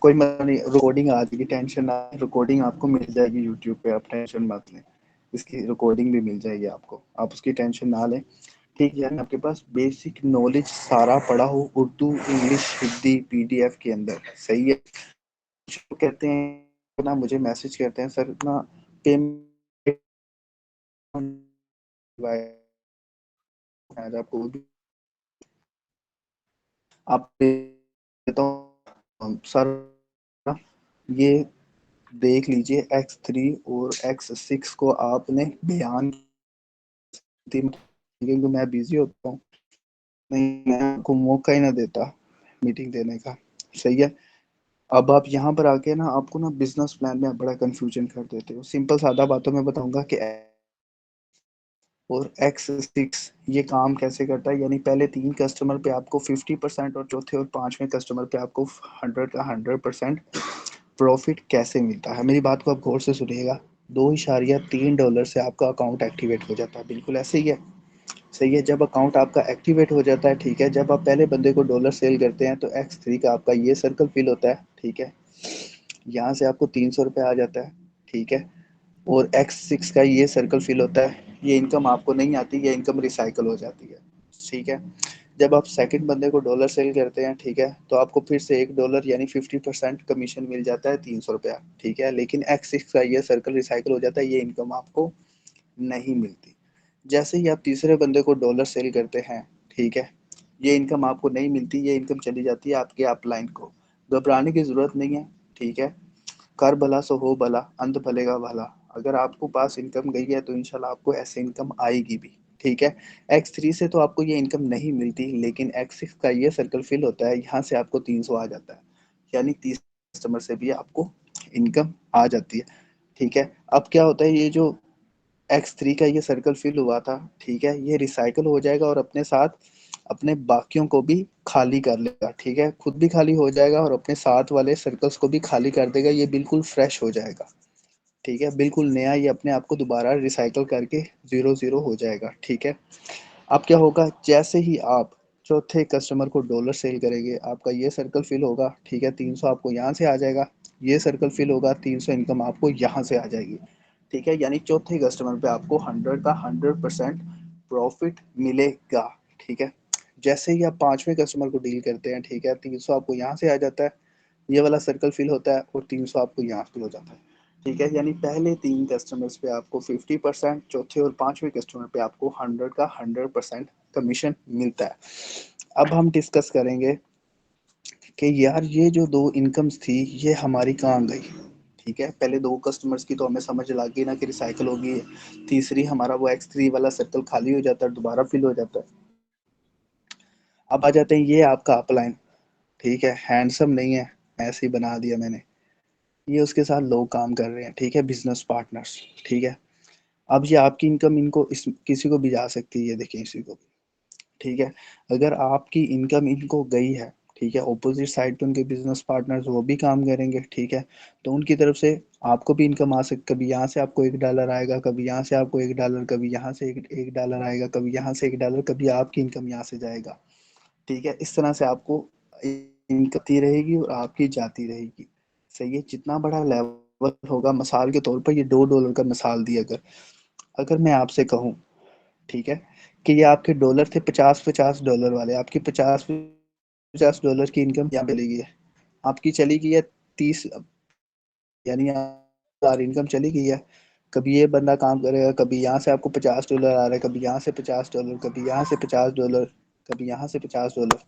कोई नहीं, रिकॉर्डिंग आ जाएगी, टेंशन ना, रिकॉर्डिंग आपको मिल जाएगी यूट्यूब पे, आप टेंशन मत लें, इसकी रिकॉर्डिंग भी मिल जाएगी आपको, आप उसकी टेंशन ना लें। ठीक है, आपके पास बेसिक नॉलेज सारा पड़ा हो उर्दू, इंग्लिश, हिंदी पीडीएफ के अंदर, सही है। कहते हैं ना, मुझे मैसेज करते हैं सर ना पेमेंट आपको आप देता हूँ सर, ये देख लीजिए X3 और X6 को आपने बयान, क्योंकि मैं बिजी होता हूँ, नहीं मैं आपको मौका ही ना देता मीटिंग देने का, सही है। अब आप यहाँ पर आके ना आपको ना बिजनेस प्लान में आप बड़ा कंफ्यूजन कर देते हो। सिंपल सादा बातों में बताऊंगा कि और X6 ये काम कैसे करता है, यानी पहले 3 कस्टमर पे आपको 50% और चौथे और 5वें कस्टमर पे आपको 100 का 100% प्रॉफिट कैसे मिलता है। मेरी बात को आप गौर से सुनिएगा। $2.3 से आपका अकाउंट एक्टिवेट हो जाता है, बिल्कुल ऐसे ही है, सही है। जब अकाउंट आपका एक्टिवेट हो जाता है, ठीक है, जब आप पहले बंदे को डॉलर सेल करते हैं तो X3 का आपका ये सर्कल फिल होता है, ठीक है, यहाँ से आपको ₹300 आ जाता है, ठीक है। और X6 का ये सर्कल फिल होता है, ये इनकम आपको नहीं आती, ये इनकम रिसाइकल हो जाती है, ठीक है। जब आप सेकंड बंदे को डॉलर सेल करते हैं, ठीक है, तो आपको फिर से $1 यानी 50% कमीशन मिल जाता है, ₹300, ठीक है। लेकिन X6 का ये सर्कल रिसाइकल हो जाता है, ये इनकम आपको नहीं मिलती। जैसे ही आप तीसरे बंदे को डॉलर सेल करते हैं, ठीक है, ये इनकम आपको नहीं मिलती, ये इनकम चली जाती है आपके अपलाइन को। घबराने की ज़रूरत नहीं है, ठीक है। कर भला सो हो भला, अंत भले का भला। अगर आपको पास इनकम गई है तो इंशाल्लाह आपको ऐसे इनकम आएगी भी, ठीक है। X3 से तो आपको ये इनकम नहीं मिलती, लेकिन X6 का ये सर्कल फिल होता है, यहाँ से आपको 300 आ जाता है, यानी 30 कस्टमर से भी आपको इनकम आ जाती है, ठीक है। अब क्या होता है, ये जो X3 का ये सर्कल फिल हुआ था, ठीक है, ये रिसाइकल हो जाएगा और अपने साथ अपने बाकियों को भी खाली कर लेगा, ठीक है, खुद भी खाली हो जाएगा और अपने साथ वाले सर्कल्स को भी खाली कर देगा। ये बिल्कुल फ्रेश हो जाएगा, ठीक है, बिल्कुल नया, ये अपने आप को दोबारा रिसाइकल करके 0-0 हो जाएगा, ठीक है। अब क्या होगा, जैसे ही आप चौथे कस्टमर को डॉलर सेल करेंगे, आपका ये सर्कल फिल होगा, ठीक है, 300 आपको यहाँ से आ जाएगा, ये सर्कल फिल होगा, 300 इनकम आपको यहाँ से आ जाएगी, ठीक है। यानी चौथे कस्टमर पे आपको 100 का 100% प्रॉफिट मिलेगा, ठीक है। जैसे ही आप 5वें कस्टमर को डील करते हैं, ठीक है, 300 आपको यहाँ से आ जाता है, ये वाला सर्कल फिल होता है और 300 आपको यहाँ फिल हो जाता है, ठीक है। यानी पहले 3 कस्टमर्स पे आपको 50%, चौथे और 5वें कस्टमर पे आपको 100 का 100% कमीशन मिलता है। अब हम डिस्कस करेंगे कि यार ये जो 2 इनकम्स थी ये हमारी कहाँ गई, ठीक है। पहले 2 कस्टमर्स की तो हमें समझ लग गई ना कि रिसाइकल होगी, तीसरी हमारा वो X3 वाला सर्कल खाली हो जाता है, दोबारा फिल हो जाता है। अब आ जाते हैं, ये आपका अपलाइन, ठीक है, हैंडसम नहीं है, ऐसे ही बना दिया मैंने, ये उसके साथ लोग काम कर रहे हैं, ठीक है, बिजनेस पार्टनर्स, ठीक है। अब ये आपकी इनकम इनको इस किसी को भी जा सकती है, ये देखिए इसी को भी, ठीक है। अगर आपकी इनकम इनको गई है, ठीक है, ऑपोजिट साइड पे उनके बिजनेस पार्टनर्स वो भी काम करेंगे, ठीक है, तो उनकी तरफ से आपको भी इनकम आ सकती, कभी यहाँ से आपको $1 आएगा, कभी यहाँ से आपको $1, कभी यहाँ से एक डॉलर आएगा, कभी यहाँ से $1, कभी आपकी इनकम यहाँ से जाएगा, ठीक है। इस तरह से आपको इनकती रहेगी और आपकी जाती रहेगी। सही है, जितना बड़ा लेवल होगा, मिसाल के तौर पर ये $2 का मिसाल दी, अगर मैं आपसे कहूँ, ठीक है, कि ये आपके डॉलर थे $50 वाले, आपकी $50 की इनकम यहाँ मिलेगी है, आपकी चली गई है 30, यानी यार इनकम चली गई है। कभी ये बंदा काम करेगा, कभी यहाँ से आपको $50 आ रहा है, कभी यहाँ से $50, कभी यहाँ से $50, कभी यहाँ से $50,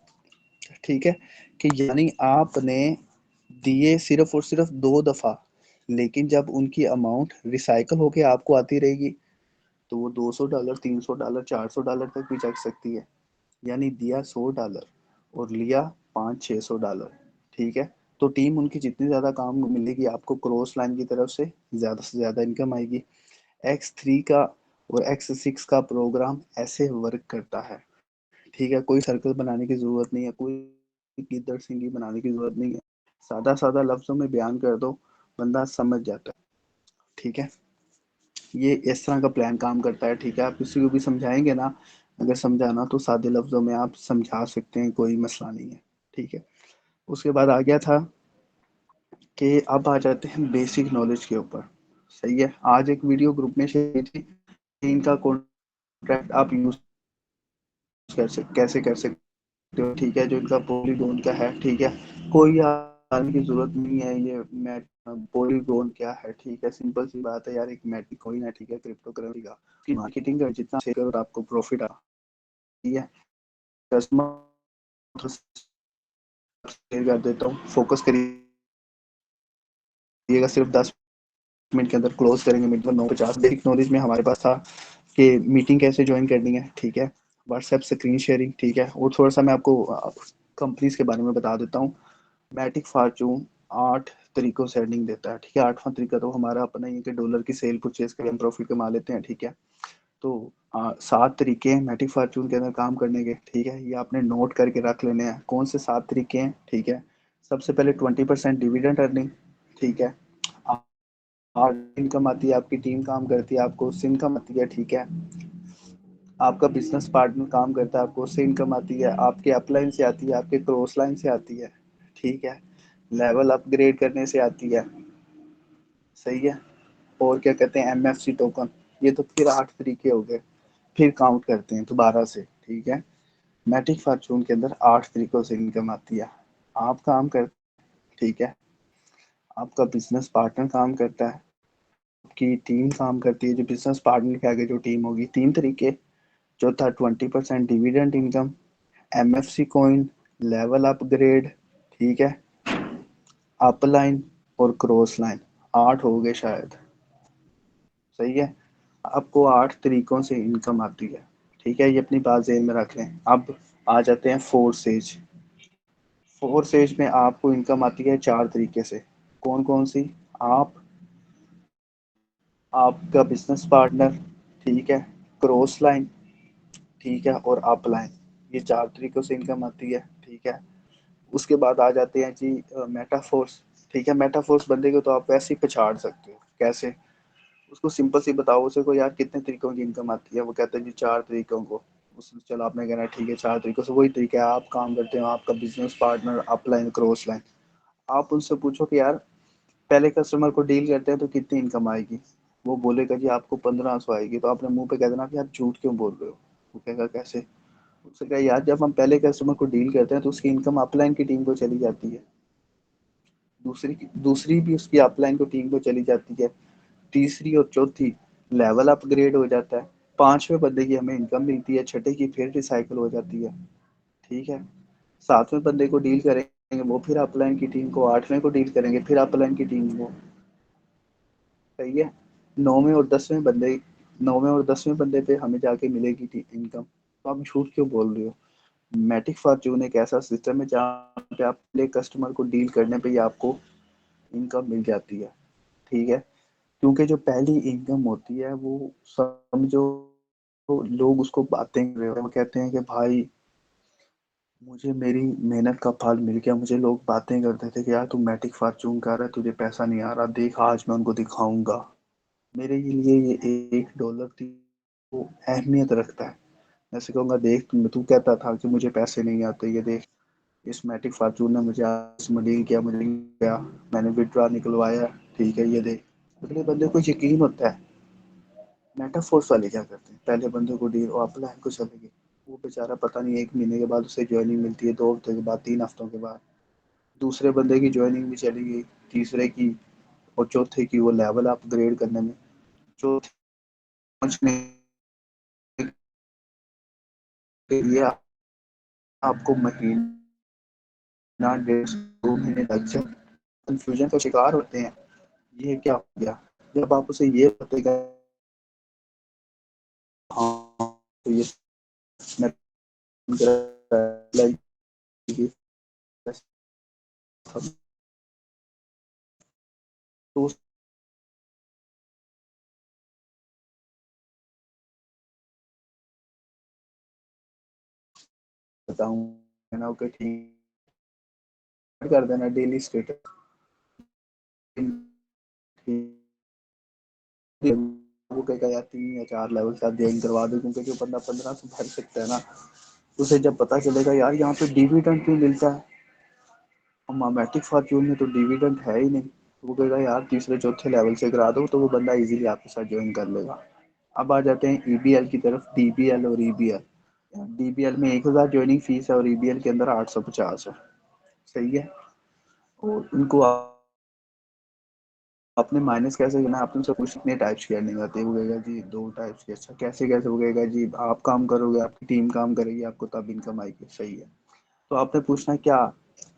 ठीक है, कि यानी आपने दिए सिर्फ और सिर्फ 2 दफा, लेकिन जब उनकी अमाउंट रिसाइकल होके आपको आती रहेगी तो वो $200, $300, $400 तक भी जा सकती है। यानी दिया $100 और लिया $500-600, ठीक है। तो टीम उनकी जितनी ज़्यादा काम मिलेगी आपको, क्रॉस लाइन की तरफ से ज़्यादा इनकम आएगी। X3 का और X6 का प्रोग्राम ऐसे वर्क करता है, ठीक है। कोई सर्कल बनाने की ज़रूरत नहीं है, कोई गिद्दड़ सिंगी बनाने की ज़रूरत नहीं है, सादा सादा लफ्ज़ों में बयान कर दो, बंदा समझ जाता है, ठीक है। ये इस तरह का प्लान काम करता है, ठीक है। आप किसी को भी समझाएंगे ना, अगर समझाना तो सादे लफ्ज़ों में आप समझा सकते हैं, कोई मसला नहीं है, ठीक है। उसके बाद आ गया था कि अब आ जाते हैं बेसिक नॉलेज के ऊपर। सही है, आज एक वीडियो ग्रुप में शेयर की थी, इनका कॉन्ट्रैक्ट आप यूज़ कैसे कर सकते हो, ठीक है, जो इनका पॉलीगॉन का है, ठीक है। कोई आने की ज़रूरत नहीं है, ये मैं पॉलीगॉन क्या है, ठीक है, सिंपल सी बात है यार, एक मैटिक कॉइन है, ठीक है, क्रिप्टो करेंसी का, उसकी मार्केटिंग का जितना शेयर करो आपको प्रॉफिट आ, ठीक है। कस्टमर शेयर कर देता हूँ, फोकस करिएगा, सिर्फ 10 मिनट के अंदर क्लोज करेंगे, मिनट 9:50। बेसिक नॉलेज में हमारे पास था कि मीटिंग कैसे ज्वाइन करनी है, ठीक है, व्हाट्सएप स्क्रीन शेयरिंग, ठीक है। और थोड़ा सा मैं आपको कंपनीज के बारे में बता देता हूँ। मैटिक फॉर्चून 8 तरीकों से अर्निंग देता है, ठीक है। 8वां तरीका तो हमारा अपना ही है कि डॉलर की सेल परचेज करके हम प्रॉफिट कमा लेते हैं, ठीक है। तो 7 तरीके हैं मैटिक फॉर्चून के अंदर काम करने के, ठीक है। ये आपने नोट करके रख लेने हैं, कौन से 7 तरीके हैं, ठीक है। सबसे पहले 20% डिविडेंड अर्निंग, ठीक है। इनकम आती है, आपकी टीम काम करती है, आपको उससे इनकम आती है, ठीक है। आपका बिजनेस पार्टनर काम करता है, आपको उससे इनकम आती है, आपके अपलाइन से आती है, आपके क्रॉस लाइन से आती है, ठीक है। लेवल अपग्रेड करने से आती है, सही है। और क्या कहते हैं, MFC टोकन। ये तो फिर 8 तरीके हो गए, फिर काउंट करते हैं दोबारा से, ठीक है। मैटिक फॉर्चून के अंदर 8 तरीकों से इनकम आती है। आप काम कर, ठीक है, आपका बिजनेस पार्टनर काम करता है, आपकी टीम काम करती है, जो बिजनेस पार्टनर के आगे जो टीम होगी, 3 तरीके। चौथा 20% dividend income, MFC coin, level upgrade, ठीक है, अपलाइन और क्रॉस लाइन। 8 हो गए शायद, सही है। आपको 8 तरीकों से इनकम आती है, ठीक है, ये अपनी बात ज़हन में रख लें। अब आ जाते हैं फोर्सेज। फोर्सेज में आपको इनकम आती है 4 तरीके से। कौन कौन सी? आप, आपका बिजनेस पार्टनर, ठीक है, क्रॉस लाइन, ठीक है, और अप लाइन। ये 4 तरीकों से इनकम आती है, ठीक है। उसके बाद आ जाते हैं जी मेटाफोर्स, ठीक है। मेटाफोर्स बंदे को तो आप वैसे ही पछाड़ सकते हो, कैसे? उसको सिंपल सी बताओ, उसे को यार कितने तरीकों की इनकम आती है, वो कहता है जी 4 तरीकों को। उस चलो आपने कहना ठीक है 4 तरीकों से, वही तरीका है, आप काम करते हो, आपका business partner, upline, cross line. आप उनसे पूछो कि यार पहले कस्टमर को डील करते हैं तो कितनी इनकम आएगी, वो बोलेगा जी आपको 1500 आएगी, तो आपने मुंह पे कह देना कि यार झूठ क्यों बोल रहे हो। वो कहेगा कैसे? उससे कहा यार जब हम पहले कस्टमर को डील करते हैं तो उसकी इनकम अपलाइन की टीम को चली जाती है, दूसरी दूसरी भी उसकी अपलाइन को टीम को चली जाती है, तीसरी और चौथी लेवल अपग्रेड हो जाता है, 5वें बंदे की हमें इनकम मिलती है, छठे की फिर रिसाइकल हो जाती है, ठीक है। 7वें बंदे को डील करेंगे, वो फिर अपलाइन की टीम को, 8वें को डील करेंगे, फिर अपलाइन की टीम को, सही है। 9वें और 10वें बंदे, 9वें और 10वें बंदे पे हमें जाके मिलेगी इनकम। तो आप झूठ क्यों बोल रहे हो? मैटिक फॉर्चून एक ऐसा सिस्टम है जहाँ पे आप पहले कस्टमर को डील करने पे ही आपको इनकम मिल जाती है, ठीक है। क्योंकि जो पहली इनकम होती है वो समझो, तो लोग उसको बातें कर रहे हो, वो कहते हैं कि भाई मुझे मेरी मेहनत का फल मिल गया। मुझे लोग बातें करते थे कि यार तू मैटिक फॉर्चून कर रहा है, तुझे पैसा नहीं आ रहा, देख आज मैं उनको दिखाऊंगा। मेरे लिए ये $1 थी वो अहमियत रखता है। मैं ऐसे कहूँगा देख, तू कहता था कि मुझे पैसे नहीं आते, ये देख इस मैटिक फार्चून ने मुझे आज इसमें डील किया, मुझे गया, मैंने विड्रॉ निकलवाया, ठीक है ये दे। अगले बंदे को यकीन होता है। मेटाफोर्स वाले क्या करते हैं, पहले बंदे को डील और अपलाइन को चले गए, वो बेचारा पता नहीं 1 महीने के बाद उसे ज्वाइनिंग मिलती है, 2 हफ्ते के बाद, 3 हफ्तों के बाद दूसरे बंदे की ज्वाइनिंग भी चली गई, तीसरे की, और चौथे की वो लेवल अपग्रेड करने में, चौथे पहुंचने के लिए आपको महीना 1.5 से 2 महीने लग जाए। कंफ्यूजन का शिकार होते हैं, ये क्या हो गया। जब आप उसे ये बताएगा हाँ तो ये मैं तो बताऊँ ना, ओके ठीक कर देना डेली स्टेटस, वो कहेगा यार 3 या 4 लेवल से ज्वाइन करवा दो, क्योंकि जो बंदा 1500 भर सकता है ना, उसे जब पता चलेगा यार यहाँ पे डिविडेंड क्यों मिलता है, और मामेटिक फॉर्च्यून में तो डिविडेंड है ही नहीं, वो कहेगा यार तीसरे चौथे लेवल से करा दो, तो वो बंदा इजीली आपके साथ ज्वाइन कर लेगा। अब आ जाते हैं ईबीएल की तरफ, डीबीएल और ईबीएल। डीबीएल में 1000 ज्वाइनिंग फीस है और ईबीएल के अंदर 850 है, सही है। और उनको आपने माइनस कैसे करना है, आपने उनसे पूछ कितने टाइप्स की अर्निंग आती है, वो कहेगा जी 2 टाइप्स की। अच्छा कैसे कैसे, वो कहेगा जी आप काम करोगे, आपकी टीम काम करेगी, आपको तब इनकम आएगी, सही है। तो आपने पूछना क्या,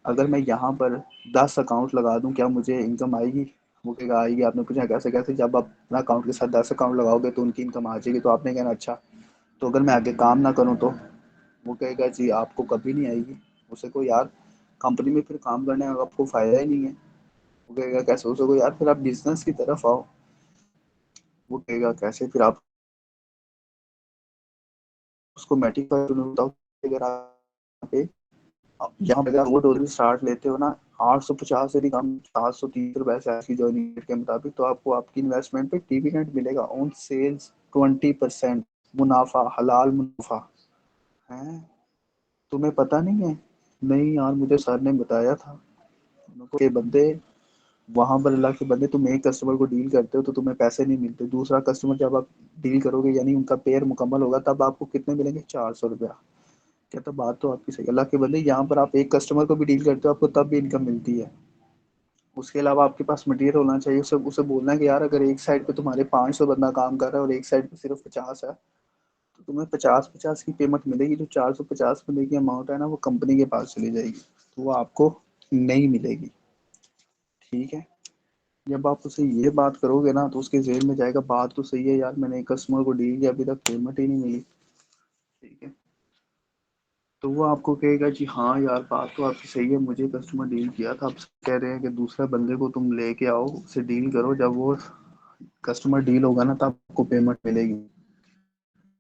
अगर मैं यहाँ पर 10 अकाउंट लगा दूँ क्या मुझे इनकम आएगी, वो कहेगा आएगी। आपने पूछा कैसे कैसे, जब आप अपना अकाउंट के साथ 10 अकाउंट लगाओगे तो उनकी इनकम आ जाएगी। तो आपने कहना अच्छा, तो अगर मैं आगे काम ना करूँ तो, वो कहेगा जी आपको कभी नहीं आएगी। उसे को यार कंपनी में फिर काम करने का आपको फ़ायदा ही नहीं है। वो कहेगा कैसे, उसे को यार फिर आप बिजनेस की तरफ आओ। वो कहेगा कैसे, फिर आप उसको मैट्रिक का बताओ। अगर आप यहाँ पे वो डोजरी स्टार्ट लेते हो ना 850 से भी कम, 730 रुपए से आपकी ज्वाइनिंग के मुताबिक, तो आपको आपकी इन्वेस्टमेंट पे डिविडेंड मिलेगा ऑन सेल्स 20% मुनाफा, हलाल मुनाफा है। तुम्हें पता नहीं है, नहीं यार मुझे सर ने बताया था के बंदे, वहां पर अल्लाह के बंदे, तुम एक कस्टमर को डील करते हो तो तुम्हें पैसे नहीं मिलते, दूसरा कस्टमर जब आप डील करोगे यानी उनका पेयर मुकम्मल होगा तब आपको कितने मिलेंगे, 400 रुपया। क्या, तो बात तो आपकी सही, अल्लाह के बंदे यहाँ पर आप एक कस्टमर को भी डील करते हो आपको तब भी इनकम मिलती है। उसके अलावा आपके पास मटेरियल होना चाहिए, उसे उसे बोलना है कि यार अगर एक साइड पे तुम्हारे 500 बंदा काम कर रहा है और एक साइड पे सिर्फ 50 है, तो तुम्हें 50-50 की पेमेंट मिलेगी। जो 450 रुपये की अमाउंट है ना, वो कंपनी के पास चली जाएगी, तो वो आपको नहीं मिलेगी, ठीक है। जब आप उसे ये बात करोगे ना, तो उसके जेहन में जाएगा बात तो सही है यार, मैंने एक कस्टमर को डील किया अभी तक पेमेंट ही नहीं मिली, ठीक है। तो वो आपको कहेगा जी हाँ यार बात तो आपकी सही है, मुझे कस्टमर डील किया था, आप कह रहे हैं कि दूसरे बंदे को तुम लेके आओ, उससे डील करो, जब वो कस्टमर डील होगा ना तब आपको पेमेंट मिलेगी।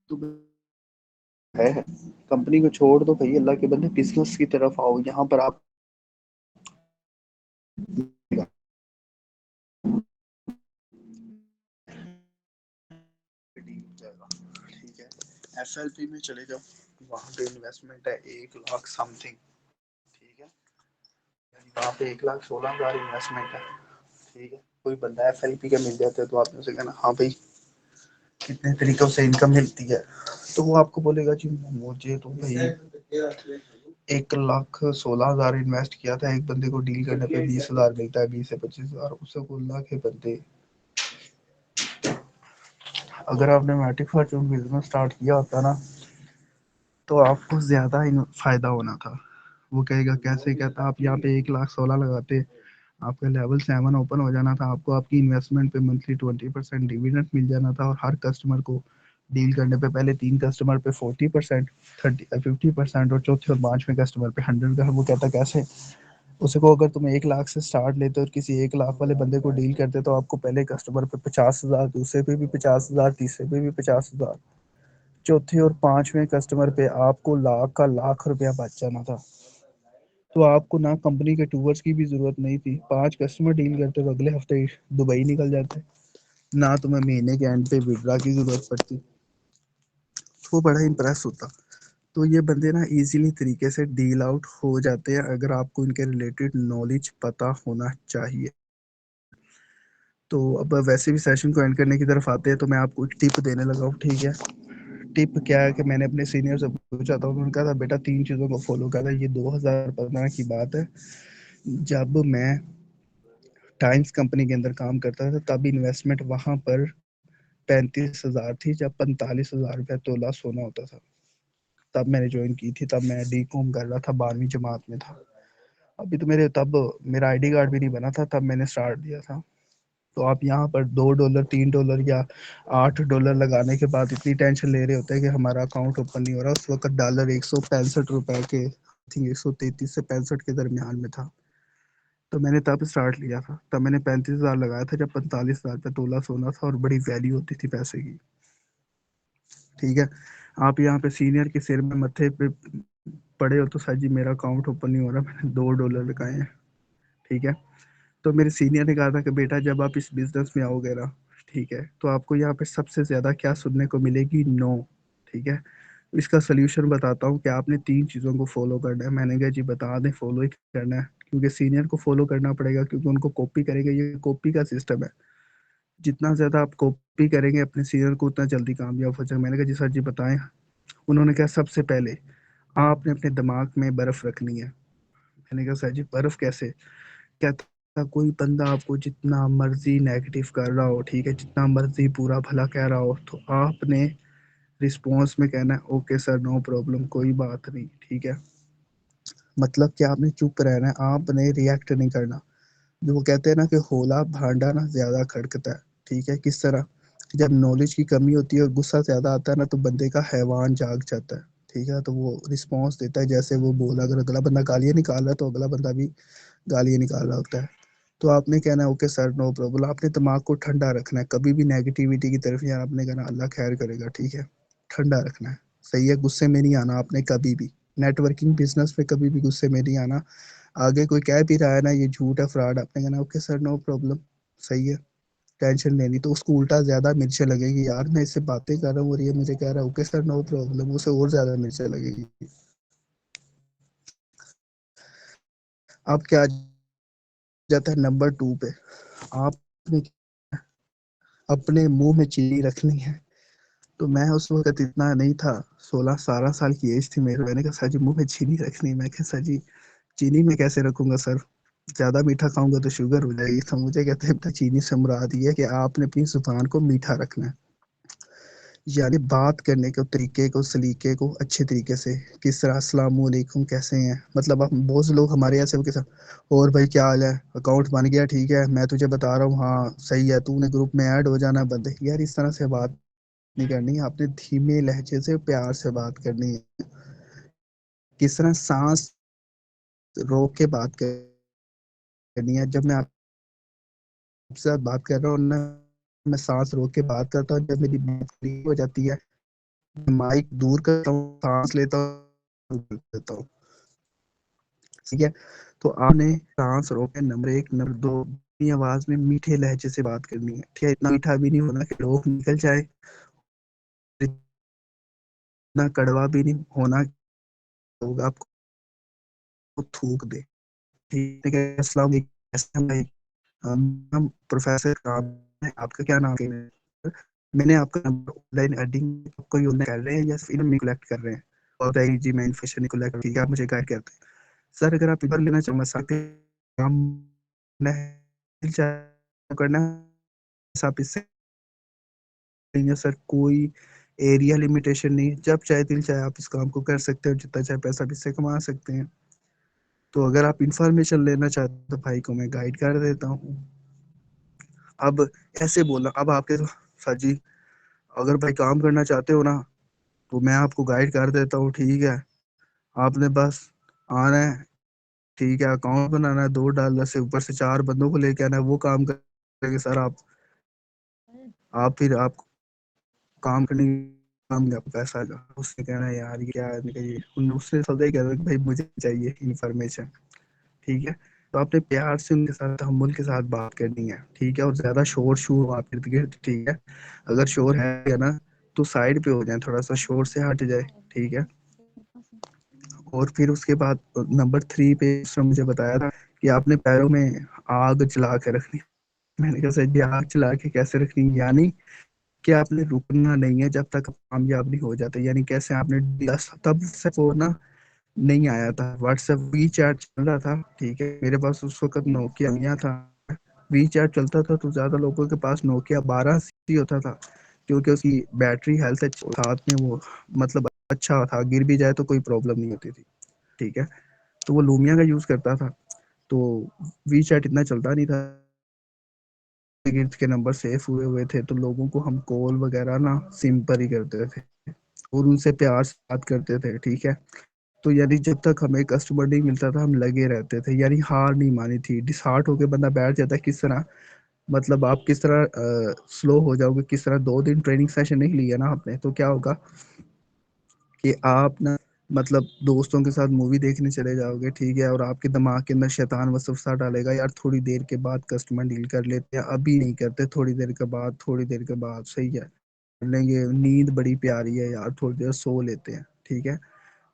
तो है, कंपनी को छोड़ दो भाई, अल्लाह के बंदे बिजनेस की तरफ आओ, यहाँ पर आप ठीक है। एफएलपी में चले जाओ, वहाँ पे इन्वेस्टमेंट है 1 लाख समथिंग, ठीक है। वहाँ पे 1,16,000 इन्वेस्टमेंट है, ठीक है। कोई बंदा एफएलपी का मिल जाता है तो आपने उसे कहना हाँ भाई कितने तरीकों से इनकम मिलती है, तो वो आपको बोलेगा जी मुझे तो भाई 1,16,000 इन्वेस्ट किया था, एक बंदे को डील करने पे 20,000 मिलता है, 20 से 25,000, उससे बोलना के बंदे, अगर आपने मैट्रिक फॉर्चून बिजनेस स्टार्ट किया होता ना, तो आपको ज्यादा फायदा होना था। वो कहेगा कैसे, कहता आप यहाँ पे 1,16,000 लगाते, आपका लेवल 7 ओपन हो जाना था, आपको आपकी इन्वेस्टमेंट पे मंथली 20% डिविडेंड मिल जाना था, और हर कस्टमर को डील करने पे पहले 3 कस्टमर पे 40%, 50% और चौथे और 5वें कस्टमर पे 100 का। वो कहता कैसे, उसे को अगर तुम 1 लाख से स्टार्ट लेते और किसी 1 लाख वाले बंदे को डील करते, तो आपको पहले कस्टमर पे 50,000, दूसरे पे भी 50,000, तीसरे पे भी 50,000, चौथे और 5वें कस्टमर पे आपको लाख का लाख रुपया बच जाना था। तो आपको ना कंपनी के टूवर्स की भी जरूरत नहीं थी, 5 कस्टमर डील करते तो अगले हफ्ते दुबई निकल जाते, ना तुम्हें महीने के एंड पे विड्रा की जरूरत पड़ती। तो वो बड़ा इंप्रेस होता। तो ये बंदे ना इजीली तरीके से डील आउट हो जाते हैं अगर आपको इनके रिलेटेड नॉलेज पता होना चाहिए। तो अब वैसे भी सेशन को एंड करने की तरफ आते हैं, तो मैं आपको एक टिप देने लगा हूँ, ठीक है। टिप क्या है कि मैंने अपने सीनियर से पूछा था, उन्होंने कहा था बेटा 3 चीज़ों को फॉलो करना। ये 2015 की बात है, जब मैं टाइम्स कंपनी के अंदर काम करता था, तब इन्वेस्टमेंट वहां पर 35,000 थी, जब 45,000 रुपया तोला सोना होता था। तब मैंने ज्वाइन की थी, तब मैं डी कॉम कर रहा था, 12वीं जमात में था। अभी तो तब मेरा आईडी कार्ड भी नहीं बना था, तब मैंने स्टार्ट दिया था। तो आप यहाँ पर $2 $3 या $8 लगाने के बाद इतनी टेंशन ले रहे होते हैं कि हमारा अकाउंट ओपन नहीं हो रहा। उस वक्त डॉलर 165 रुपए के, थिंक 133 से 65 के दरमियान में था। तो मैंने तब स्टार्ट लिया था, तब मैंने 35,000 लगाया था, जब 45,000 पे तोला सोना था और बड़ी वैल्यू होती थी पैसे की, ठीक है। आप यहाँ पे सीनियर के सिर में मत्थे पे पड़े हो तो सर जी मेरा अकाउंट ओपन नहीं हो रहा, मैंने $2 लगाए हैं, ठीक है। तो मेरे सीनियर ने कहा था कि बेटा जब आप इस बिजनेस में आओगे ना, ठीक है, तो आपको यहाँ पे सबसे ज्यादा क्या सुनने को मिलेगी, नो, ठीक है। इसका सोल्यूशन बताता हूँ कि आपने 3 चीज़ों को फॉलो करना है। मैंने कहा जी बता दें, फॉलो ही करना है, क्योंकि सीनियर को फॉलो करना पड़ेगा, क्योंकि उनको कॉपी करेंगे, ये कॉपी का सिस्टम है। जितना ज़्यादा आप कॉपी करेंगे अपने सीनियर को, उतना जल्दी कामयाब हो जाएगा। मैंने कहा जी सर जी बताएं। उन्होंने कहा सबसे पहले आपने अपने दिमाग में बर्फ़ रखनी है। मैंने कहा सर जी बर्फ़ कैसे? कहता कोई बंदा आपको जितना मर्जी नेगेटिव कर रहा हो, ठीक है, जितना मर्जी पूरा भला कह रहा हो, तो आपने रिस्पॉन्स में कहना है ओके सर, नो प्रॉब्लम, कोई बात नहीं, ठीक है। मतलब कि आपने चुप रहना है, आपने रिएक्ट नहीं करना। जो वो कहते हैं ना कि होला भांडा ना ज्यादा खड़कता है, ठीक है। किस तरह? जब नॉलेज की कमी होती है और गुस्सा ज्यादा आता है ना, तो बंदे का हैवान जाग जाता है, ठीक है। तो वो रिस्पॉन्स देता है जैसे वो बोला। अगर अगला बंदा गालियां निकाल रहा है, तो अगला बंदा भी गालियां निकाल रहा होता है। तो आपने कहना है ओके सर, नो प्रॉब्लम। आपने दिमाग को ठंडा रखना है, कभी भी नेगेटिविटी की तरफ नहीं आना। आपने कहना अल्लाह खैर करेगा, ठीक है, ठंडा रखना है, सही है। गुस्से में नहीं आना आपने कभी भी, नेटवर्किंग बिजनेस में कभी भी गुस्से में नहीं आना। आगे कोई कह भी रहा है ना ये झूठ है, फ्रॉड, आपने कहना ओके सर, नो प्रॉब्लम, सही है, टेंशन लेनी। तो उसको उल्टा ज्यादा मिर्चें लगेगी, यार मैं इससे बातें कर रहा हूँ और ये मुझे कह रहा है ओके सर, नो प्रॉब्लम, उसे और ज्यादा मिर्चें लगेगी। अब क्या जाता है नंबर 2 पे, आपने अपने मुंह में चीनी रखनी है। तो मैं उस वक्त इतना नहीं था, 16-17 साल की एज थी मेरी। मैंने कहा सर जी मुंह में चीनी रखनी है। मैं कहा सर जी चीनी में कैसे रखूंगा सर, ज्यादा मीठा खाऊंगा तो शुगर हो जाएगी। तो मुझे कहते हैं बेटा चीनी से मुराद ये है कि आपने अपनी जुबान को मीठा रखना है, यानी बात करने के तरीके को, सलीके को अच्छे तरीके से। किस तरह अस्सलाम वालेकुम, कैसे हैं, मतलब आप बहुत से लोग हमारे ऐसे के साथ, और भाई क्या हाल है, अकाउंट बन गया, ठीक है, मैं तुझे बता रहा हूँ, हाँ सही है, तूने ग्रुप में ऐड हो जाना, बंदे यार इस तरह से बात नहीं करनी है। आपने धीमे लहजे से प्यार से बात करनी है। किस तरह सांस रोक के बात करनी है। जब मैं आपके साथ बात कर रहा हूँ ना, मैं सांस रोक के बात करता हूँ। जब मेरी बात clear हो जाती है, माइक दूर करता हूँ, सांस लेता हूँ, ठीक है। तो आपने सांस रोक के नंबर 1, नंबर 2 अपनी आवाज में मीठे लहजे से बात करनी है, ठीक है। इतना मीठा भी नहीं होना कि लोग निकल जाए, इतना कड़वा भी नहीं होना कि लोग आपको थूक दे, ठीक है। अस्सलाम वालेकुम, कैसे हैं भाई? हम प्रोफेसर काम है, आपका क्या नाम है? मैंने आपका नंबर ऑनलाइन एडिंग कोई ऑनलाइन कर रहे हैं या सिर्फ इन्हें कलेक्ट कर रहे हैं? और बताइए जी मैं इन्फॉर्मेशन कलेक्ट, ठीक है, आप मुझे गाइड करते हैं। सर अगर आप इधर लेना चाहूँगा सकते काम करना है, आप इससे लेंगे सर, कोई एरिया लिमिटेशन नहीं, जब चाहे दिल चाहे आप इस काम को कर सकते हो, जितना चाहे पैसा भी इससे कमा सकते हैं। तो अगर आप इंफॉर्मेशन लेना चाहते हो तो भाई को मैं गाइड कर देता हूँ। अब ऐसे बोलना, अब आपके तो सर जी अगर भाई काम करना चाहते हो ना, तो मैं आपको गाइड कर देता हूँ, ठीक है। आपने बस आना है, ठीक है, अकाउंट बनाना है, $2 से ऊपर से 4 बंदों को लेके आना है, वो काम करेंगे सर। आप फिर आप काम करने काम में आपको पैसा आएगा। उसने कहना है यार ये क्या है, मैंने कहा ये उसने सोचा ही कहता कि भाई मुझे चाहिए इन्फॉर्मेशन, ठीक है। तो आपने प्यार से उनके साथ, तहम्मुल के साथ बात करनी है, ठीक है। और ज्यादा शोर शोर हो आपके इर्द गिर्द, ठीक है। अगर शोर है ना, तो साइड पे हो जाए, थोड़ा सा शोर से हट जाए, ठीक है। और फिर उसके बाद नंबर 3 पे उसने मुझे बताया था कि आपने पैरों में आग जला के रखनी। मैंने कहा सर जी आग जला के कैसे रखनी, यानी कि आपने रुकना नहीं है जब तक आप कामयाब नहीं हो जाते। यानी कैसे आपने तब से वो ना नहीं आया था, व्हाट्सएप वी चैट चल रहा था, ठीक है, मेरे पास उस वक्त नोकिया था, वी चैट चलता था, तो ज्यादा लोगों के पास नोकिया 12 होता था, क्योंकि उसकी बैटरी हेल्थ साथ में वो मतलब अच्छा था, गिर भी जाए तो कोई प्रॉब्लम नहीं होती थी, ठीक है। तो वो लूमिया का यूज करता था, तो वी चैट इतना चलता नहीं था, गिर्द के नंबर सेफ हुए हुए थे, तो लोगों को हम कॉल वगैरह ना सिम पर ही करते थे और उनसे प्यार से बात करते थे, ठीक है। तो यानी जब तक हमें कस्टमर नहीं मिलता था हम लगे रहते थे, यानी हार नहीं मानी थी। डिसहार्ट होके बंदा बैठ जाता है, किस तरह मतलब आप किस तरह स्लो हो जाओगे, किस तरह 2 दिन ट्रेनिंग सेशन नहीं लिया ना आपने, तो क्या होगा कि आप ना मतलब दोस्तों के साथ मूवी देखने चले जाओगे, ठीक है, और आपके दिमाग के अंदर शैतान वसवसा डालेगा, यार थोड़ी देर के बाद कस्टमर डील कर लेते हैं, अभी नहीं करते, थोड़ी देर के बाद, थोड़ी देर के बाद, सही है, कर लेंगे, नींद बड़ी प्यारी है यार, थोड़ी देर सो लेते हैं, ठीक है।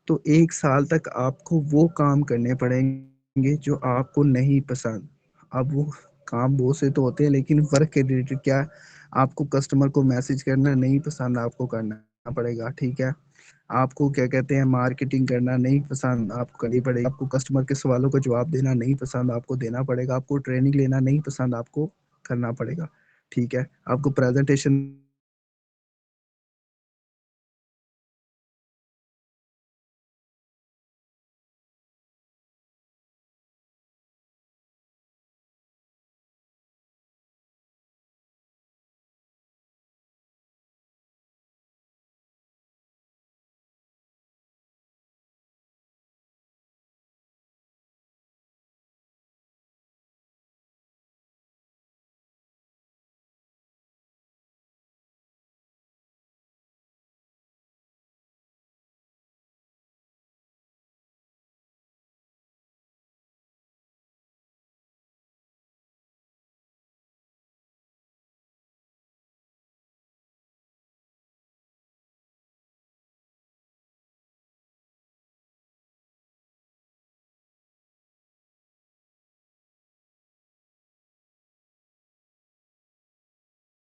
तो 1 साल तक आपको वो काम करने पड़ेंगे जो आपको नहीं पसंद। अब वो काम बहुत से तो होते हैं, लेकिन वर्क के रिलेटेड क्या है, आपको कस्टमर को मैसेज करना नहीं पसंद, आपको करना पड़ेगा, ठीक है। आपको क्या कहते हैं मार्केटिंग करना नहीं पसंद, आपको करनी पड़ेगी। आपको कस्टमर के सवालों का जवाब देना नहीं पसंद, आपको देना पड़ेगा। आपको ट्रेनिंग लेना नहीं पसंद, आपको करना पड़ेगा, ठीक है। आपको प्रेजेंटेशन